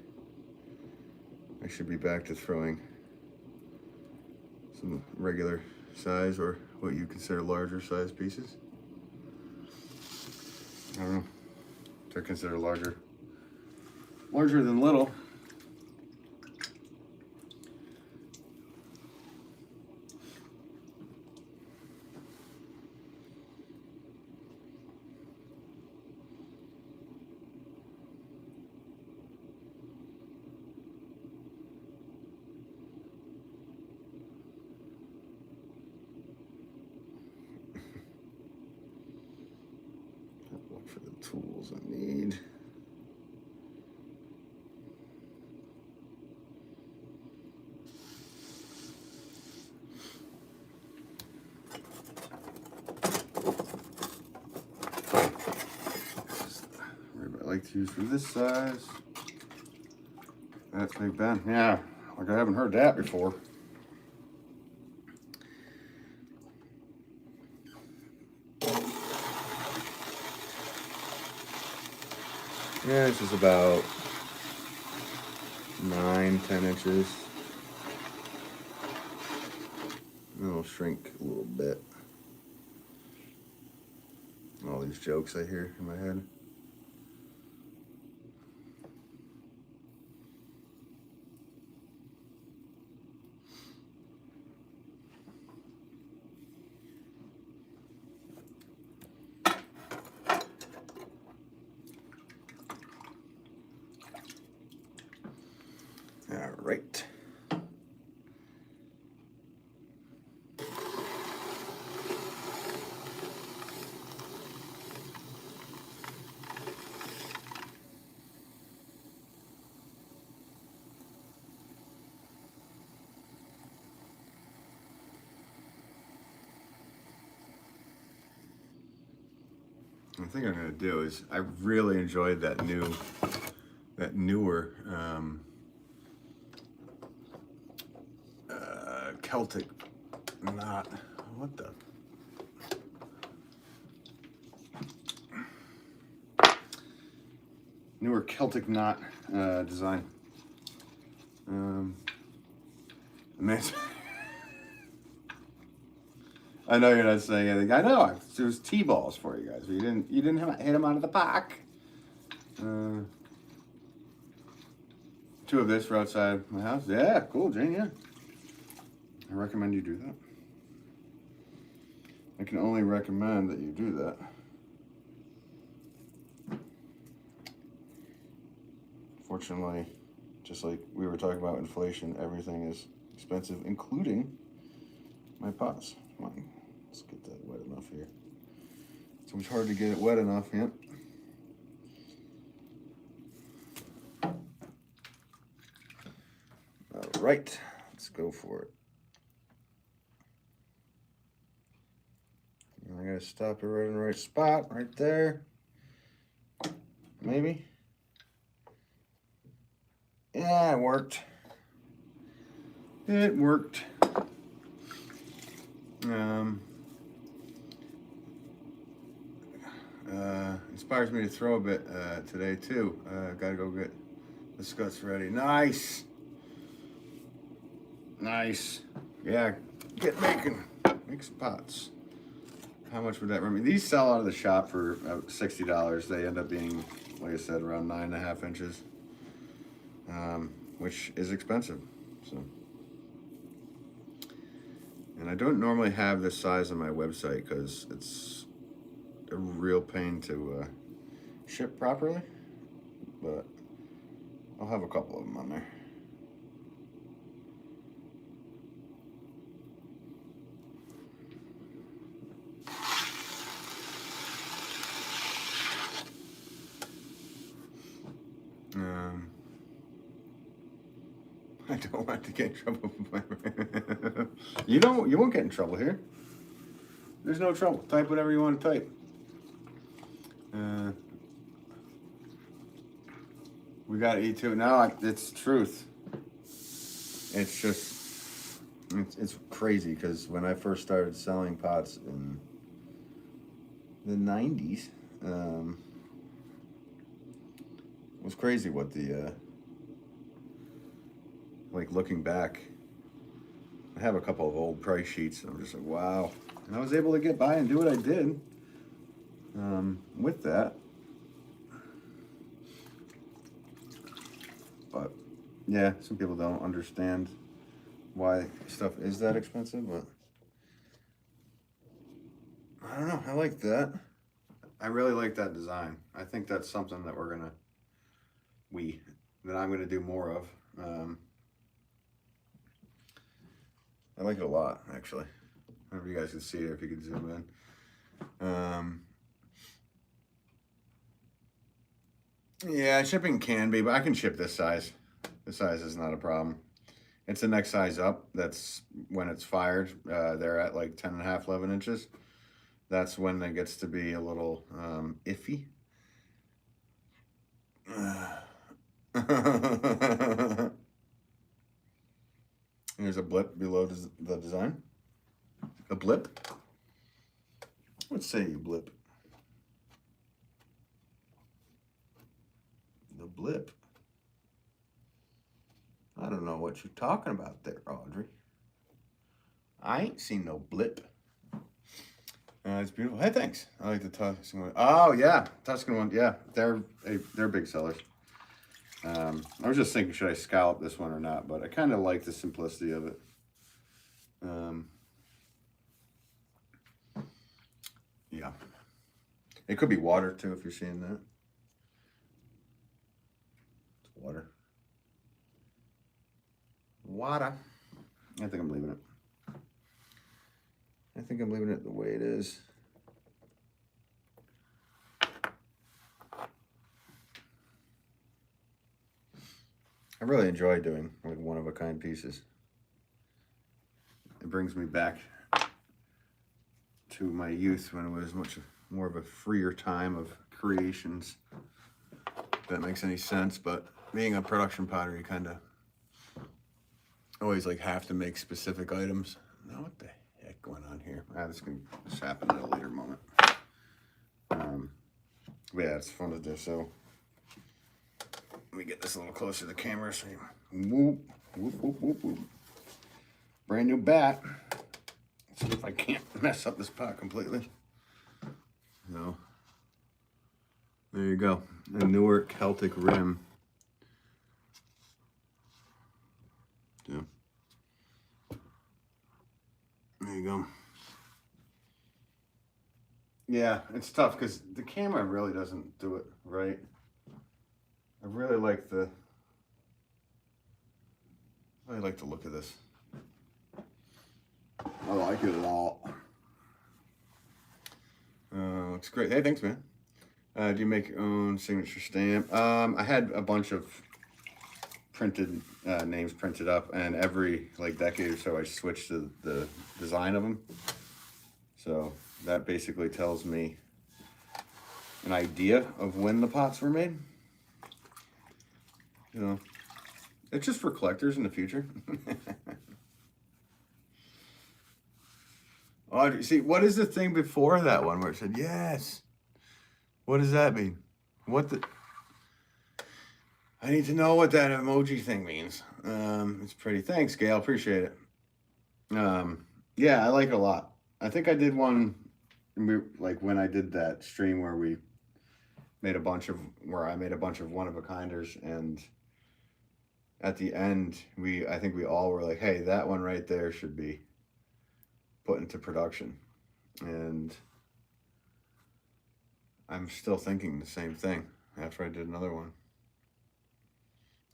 I should be back to throwing some regular size, or what you consider larger size pieces. I don't know. They're considered larger than little. Look for the tools I need. I like to use for this size. That's Big Ben. Yeah, like I haven't heard that before. Yeah, this is about 9-10 inches. It'll shrink a little bit. All these jokes I hear in my head. All right. I think I'm gonna do is I really enjoyed that newer Celtic knot. What the? Newer Celtic knot design. I know you're not saying anything. I know it was T-balls for you guys, but you didn't hit them out of the park. Two of this for outside my house. Yeah, cool, Jane. Yeah, I recommend you do that. I can only recommend that you do that. Fortunately, just like we were talking about inflation, everything is expensive, including my pots. Come on, let's get that wet enough here. It's always hard to get it wet enough, yep. All right, let's go for it. I gotta stop it right in the right spot, right there. Maybe. Yeah, it worked. It worked. Inspires me to throw a bit today too. Gotta go get the scuts ready. Nice. Nice. Yeah, get making. Make some pots. How much would that run me? These sell out of the shop for $60. They end up being, like I said, around 9.5 inches, which is expensive. So, and I don't normally have this size on my website because it's a real pain to ship properly, but I'll have a couple of them on there. I don't want to get in trouble. You won't get in trouble here. There's no trouble. Type whatever you want to type. We got E2. No, it's truth. It's just, it's crazy because when I first started selling pots in the 90s, it was crazy what the, like looking back, I have a couple of old price sheets and I'm just like, wow. And I was able to get by and do what I did with that. But yeah, some people don't understand why stuff is that expensive, but I don't know. I like that. I really like that design. I think that's something that that I'm gonna do more of. I like it a lot, actually. I don't know if you guys can see it, if you can zoom in. Yeah, shipping can be, but I can ship this size. This size is not a problem. It's the next size up. That's when it's fired. They're at like 10.5, 11 inches. That's when it gets to be a little iffy. There's a blip below the design. A blip? Let's say you blip. The blip. I don't know what you're talking about there, Audrey. I ain't seen no blip. It's beautiful. Hey, thanks. I like the Tuscan one. Oh yeah, Tuscan one. Yeah, they're big sellers. I was just thinking, should I scallop this one or not? But I kind of like the simplicity of it. Yeah, it could be water too if you're seeing that. It's water. Water. I think I'm leaving it. I think I'm leaving it the way it is. I really enjoy doing like one-of-a-kind pieces. It brings me back to my youth when it was much more of a freer time of creations, if that makes any sense. But being a production potter, you kind of always like have to make specific items. Now what the heck going on here? This can just happen at a later moment. But yeah, it's fun to do. So let me get this a little closer to the camera. So whoop, whoop, whoop, whoop, whoop. Brand new bat. Let's see if I can't mess up this pot completely. No. There you go. A newer Celtic rim. Yeah. There you go. Yeah, it's tough because the camera really doesn't do it right. I really like the look of this. I like it a lot. Looks great. Hey, thanks, man. Do you make your own signature stamp? I had a bunch of printed names printed up, and every like decade or so I switched to the design of them. So that basically tells me an idea of when the pots were made. You know, it's just for collectors in the future. Oh, see, what is the thing before that one where it said yes? What does that mean? What the? I need to know what that emoji thing means. It's pretty. Thanks, Gail. Appreciate it. Yeah, I like it a lot. I think I did one, like when I did that stream where I made a bunch of one-of-a-kinders, and at the end, I think we all were like, hey, that one right there should be put into production. And I'm still thinking the same thing after I did another one.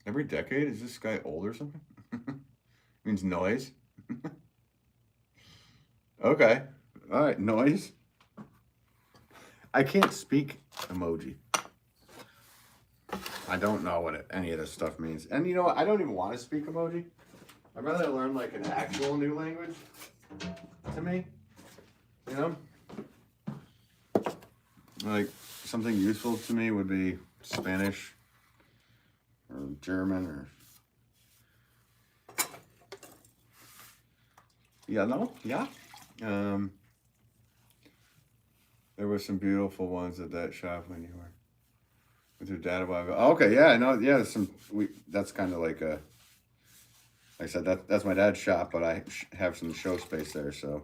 Every decade? Is this guy old or something? Means noise? Okay. All right, noise. I can't speak emoji. I don't know what any of this stuff means. And you know what? I don't even want to speak emoji. I'd rather learn like an actual new language to me. You know? Like something useful to me would be Spanish or German or yeah. There were some beautiful ones at that shop when you were with your dad a while ago. Oh, okay, yeah, I know. Yeah, that's kind of like like I said, that's my dad's shop, but I have some show space there. So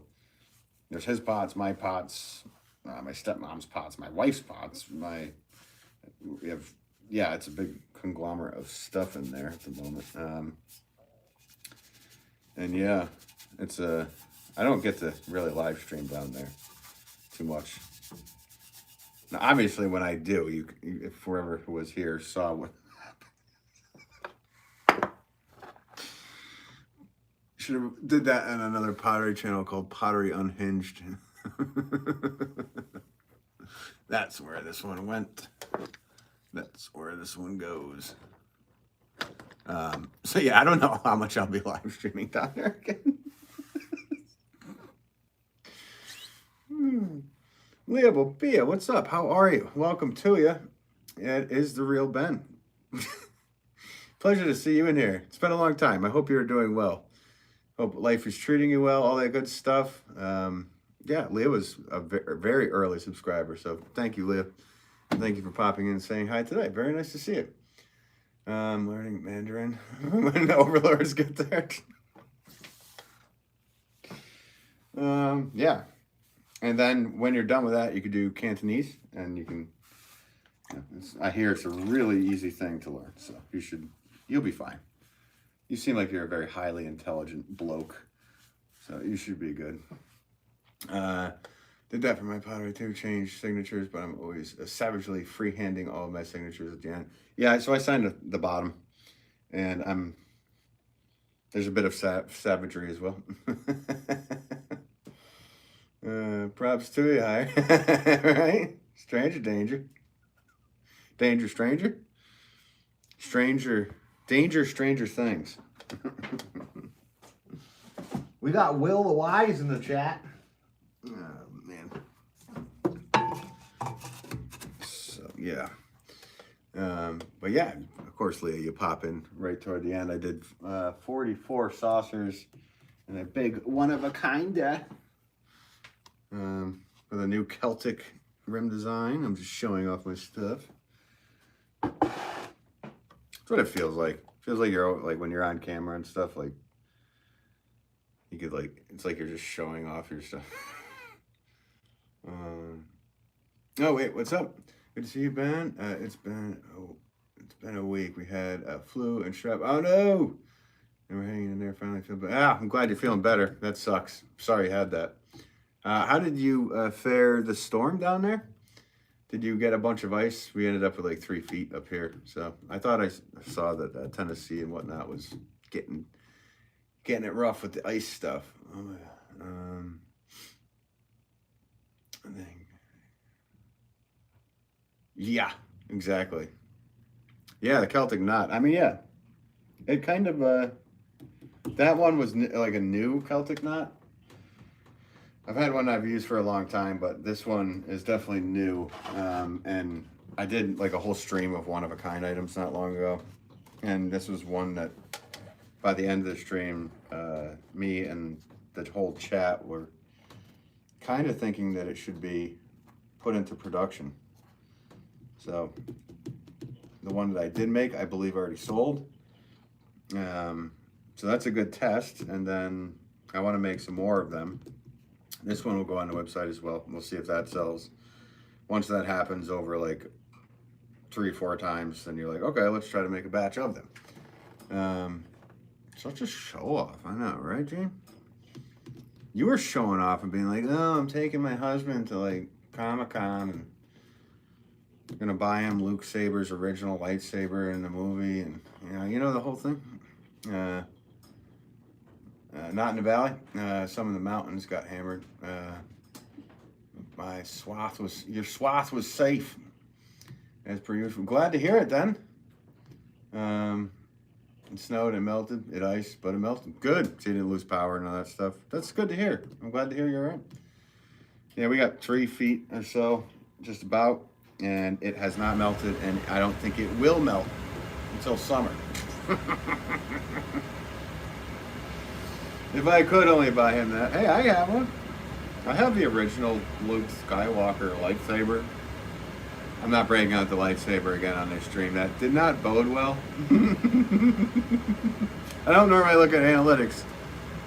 there's his pots, my pots, my stepmom's pots, my wife's pots. It's a big conglomerate of stuff in there at the moment. And yeah, I don't get to really live stream down there too much. Now, obviously, when I do, if whoever was here saw what happened. Should have did that on another pottery channel called Pottery Unhinged. That's where this one went. That's where this one goes. So yeah, I don't know how much I'll be live streaming down there again. Leah Bobia, what's up? How are you? Welcome to you. It is the real Ben. Pleasure to see you in here. It's been a long time. I hope you're doing well. Hope life is treating you well, all that good stuff. Yeah, Leah was a very early subscriber, so thank you, Leah. Thank you for popping in and saying hi today. Very nice to see you. Learning Mandarin when the overlords get there. Yeah. And then when you're done with that, you could do Cantonese, and you can, I hear it's a really easy thing to learn, so you'll be fine. You seem like you're a very highly intelligent bloke, so you should be good. Did that for my pottery too, changed signatures, but I'm always savagely freehanding all of my signatures at the end. Yeah, so I signed the bottom, and there's a bit of savagery as well. Props to you, hi. Right? Stranger danger. Danger stranger. Stranger things. We got Will the Wise in the chat. Oh, man. yeah. But yeah, of course, Leah, you pop in right toward the end. I did 44 saucers and a big one-of-a-kind with a new Celtic rim design. I'm just showing off my stuff. That's what it feels like. It feels like you're like when you're on camera and stuff, like you could like, it's like you're just showing off your stuff. Oh wait, what's up? Good to see you, Ben. It's been a week. We had flu and strep. Oh no! And we're hanging in there. Finally feel better. I'm glad you're feeling better. That sucks. Sorry you had that. How did you fare the storm down there? Did you get a bunch of ice? We ended up with like 3 feet up here. So I thought I saw that Tennessee and whatnot was getting it rough with the ice stuff. Oh my God. I think. Yeah, exactly. Yeah, the Celtic knot. I mean, yeah, it kind of that one was like a new Celtic knot. I've had one I've used for a long time, but this one is definitely new. And I did like a whole stream of one-of-a-kind items not long ago, and this was one that by the end of the stream, me and the whole chat were kind of thinking that it should be put into production. So the one that I did make, I believe already sold. So that's a good test. And then I want to make some more of them. This one will go on the website as well. We'll see if that sells. Once that happens over like 3 or 4 times, then you're like, okay, let's try to make a batch of them. Such a show off. I know, right, Gene? You were showing off and being like, oh, I'm taking my husband to like Comic-Con and gonna buy him Luke Saber's original lightsaber in the movie, and you know the whole thing. Not in the valley. Some of the mountains got hammered. Your swath was safe, as per usual. Glad to hear it then. It snowed, it melted, it iced, but it melted. Good. So you didn't lose power and all that stuff. That's good to hear. I'm glad to hear you're all right. Yeah, we got 3 feet or so, just about. And it has not melted, and I don't think it will melt until summer. If I could only buy him that. Hey, I have one. I have the original Luke Skywalker lightsaber. I'm not breaking out the lightsaber again on this stream. That did not bode well. I don't normally look at analytics,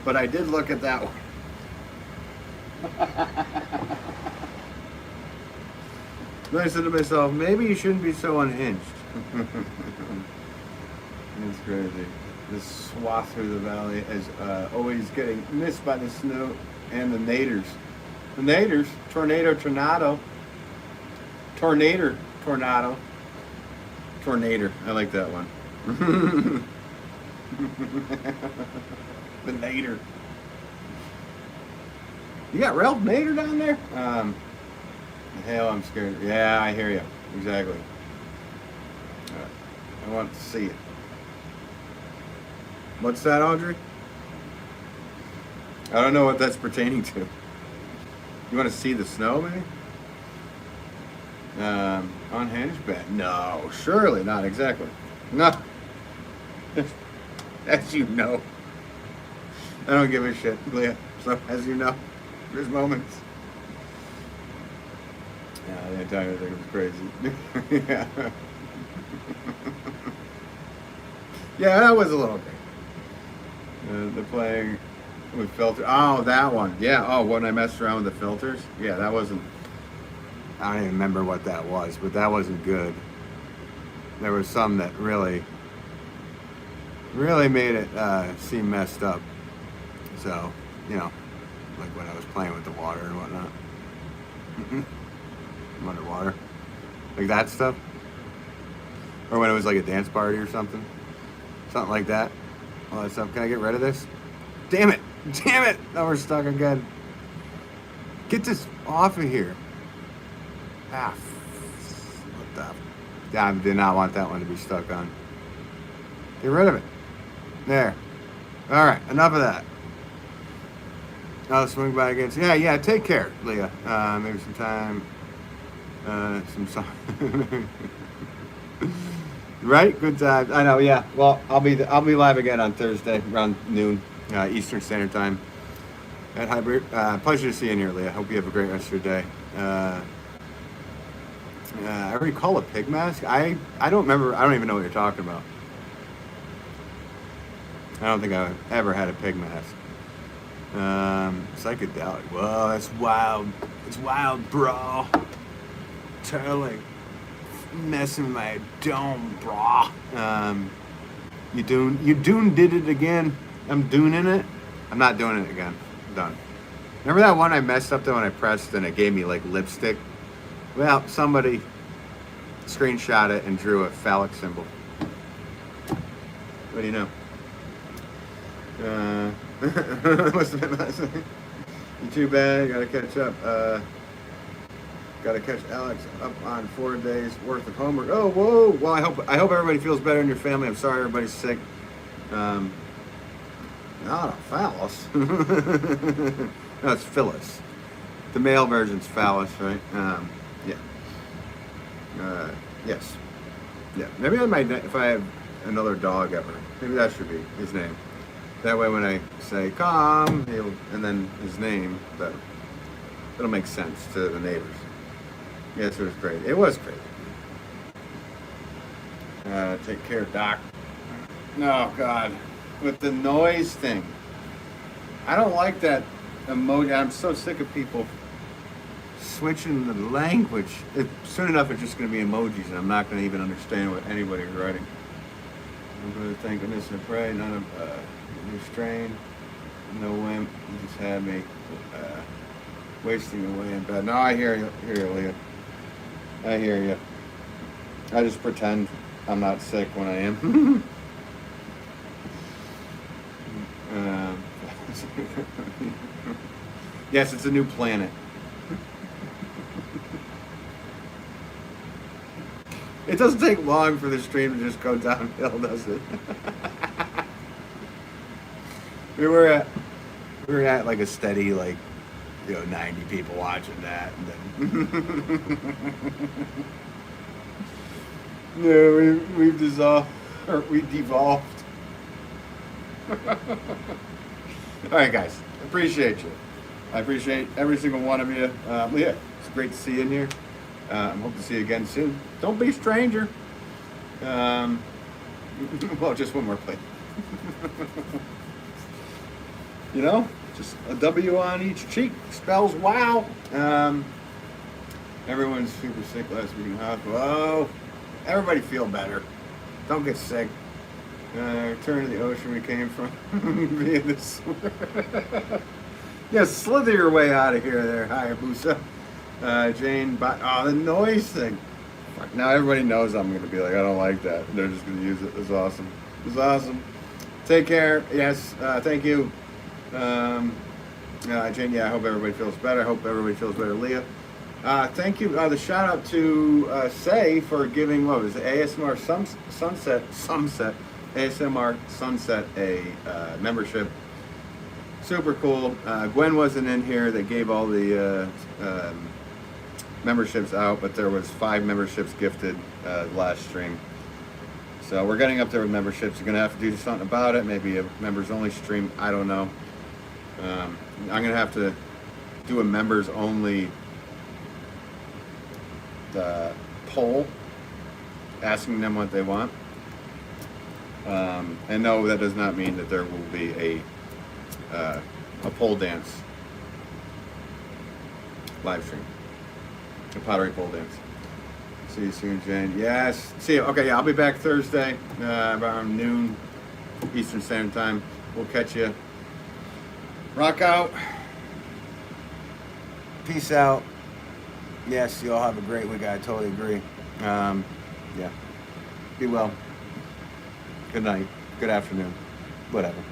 but I did look at that one. Then I said to myself, maybe you shouldn't be so unhinged. It's crazy. This swath through the valley is always getting missed by the snow and the naders. The naders, tornado. I like that one. The nader. You got Ralph Nader down there? Hell, I'm scared. Yeah, I hear you. Exactly. I want to see it. What's that, Audrey? I don't know what that's pertaining to. You want to see the snow, maybe? Unhinged bet? No, surely not exactly. No. As you know. I don't give a shit, Leah. So, as you know, there's moments. Yeah, the entire thing was crazy. Yeah. Yeah, that was a little great. The playing with filter. Oh, that one. Yeah. Oh, when I messed around with the filters. Yeah, that wasn't. I don't even remember what that was, but that wasn't good. There was some that really made it seem messed up. So, you know, like when I was playing with the water and whatnot. Underwater. Like that stuff. Or when it was like a dance party or something. Something like that. All that stuff. Can I get rid of this? Damn it! Damn it! Now we're stuck again. Get this off of here. Ah. What the? I did not want that one to be stuck on. Get rid of it. There. Alright, enough of that. I'll swing by again. Yeah, take care, Leah. Maybe some time. Some song. Right? Good times. I know. Yeah. Well, I'll be live again on Thursday around noon Eastern Standard Time at Hybrid. Pleasure to see you in here, Leah. Hope you have a great rest of your day. I recall a pig mask. I don't remember. I don't even know what you're talking about. I don't think I ever had a pig mask. Psychedelic. Whoa, that's wild. It's wild, bro. Totally messing with my dome, bro. You did it again. I'm doing it. I'm not doing it again. I'm done. Remember that one I messed up though when I pressed and it gave me like lipstick? Well, somebody screenshot it and drew a phallic symbol. What do you know? Must have been last night. You're too bad. Gotta catch up. Gotta catch Alex up on 4 days worth of homework. Oh, whoa. Well, I hope everybody feels better in your family. I'm sorry everybody's sick. Not a phallus. No, it's Phyllis. The male version's phallus, right? Yeah. Yes. Yeah. Maybe I might, if I have another dog ever, maybe that should be his name. That way when I say, come, and then his name, that'll make sense to the neighbors. Yes, it was great. It was great. Take care, Doc. Oh, God. With the noise thing. I don't like that emoji. I'm so sick of people switching the language. Soon enough, it's just going to be emojis, and I'm not going to even understand what anybody's writing. I'm going to thank goodness and pray. None of new strain, no wimp. You just had me wasting away in bed. No, I hear you, Leah. I hear you. I just pretend I'm not sick when I am. Yes, it's a new planet. It doesn't take long for the stream to just go downhill, does it? we were at like a steady 90 people watching that, and then yeah, we've devolved. All right, guys, appreciate you. I appreciate every single one of you. Yeah, it's great to see you in here. I hope to see you again soon. Don't be a stranger. Well, just one more plate. Just a W on each cheek spells wow. Everyone's super sick last week in the hospital. Oh, everybody feel better. Don't get sick. Return to the ocean we came from via this. Yeah, slither your way out of here there, Hayabusa. Jane, the noise thing. Now everybody knows I'm going to be like, I don't like that. They're just going to use it. It's awesome. It's awesome. Take care. Yes, thank you. Jane, yeah, I hope everybody feels better. I hope everybody feels better. Leah, thank you. The shout out to Say for giving, what was it, ASMR Sunset, ASMR Sunset a membership. Super cool. Gwen wasn't in here. They gave all the memberships out, but there was 5 memberships gifted last stream. So we're getting up there with memberships. You're gonna have to do something about it. Maybe a members only stream. I don't know. I'm gonna have to do a members only poll, asking them what they want. And no, that does not mean that there will be a pole dance live stream. A pottery pole dance. See you soon, Jane. Yes. See you. Okay, yeah, I'll be back Thursday around noon Eastern Standard Time. We'll catch you. Rock out. Peace out. Yes, you all have a great week. I totally agree. Yeah. Be well. Good night. Good afternoon. Whatever.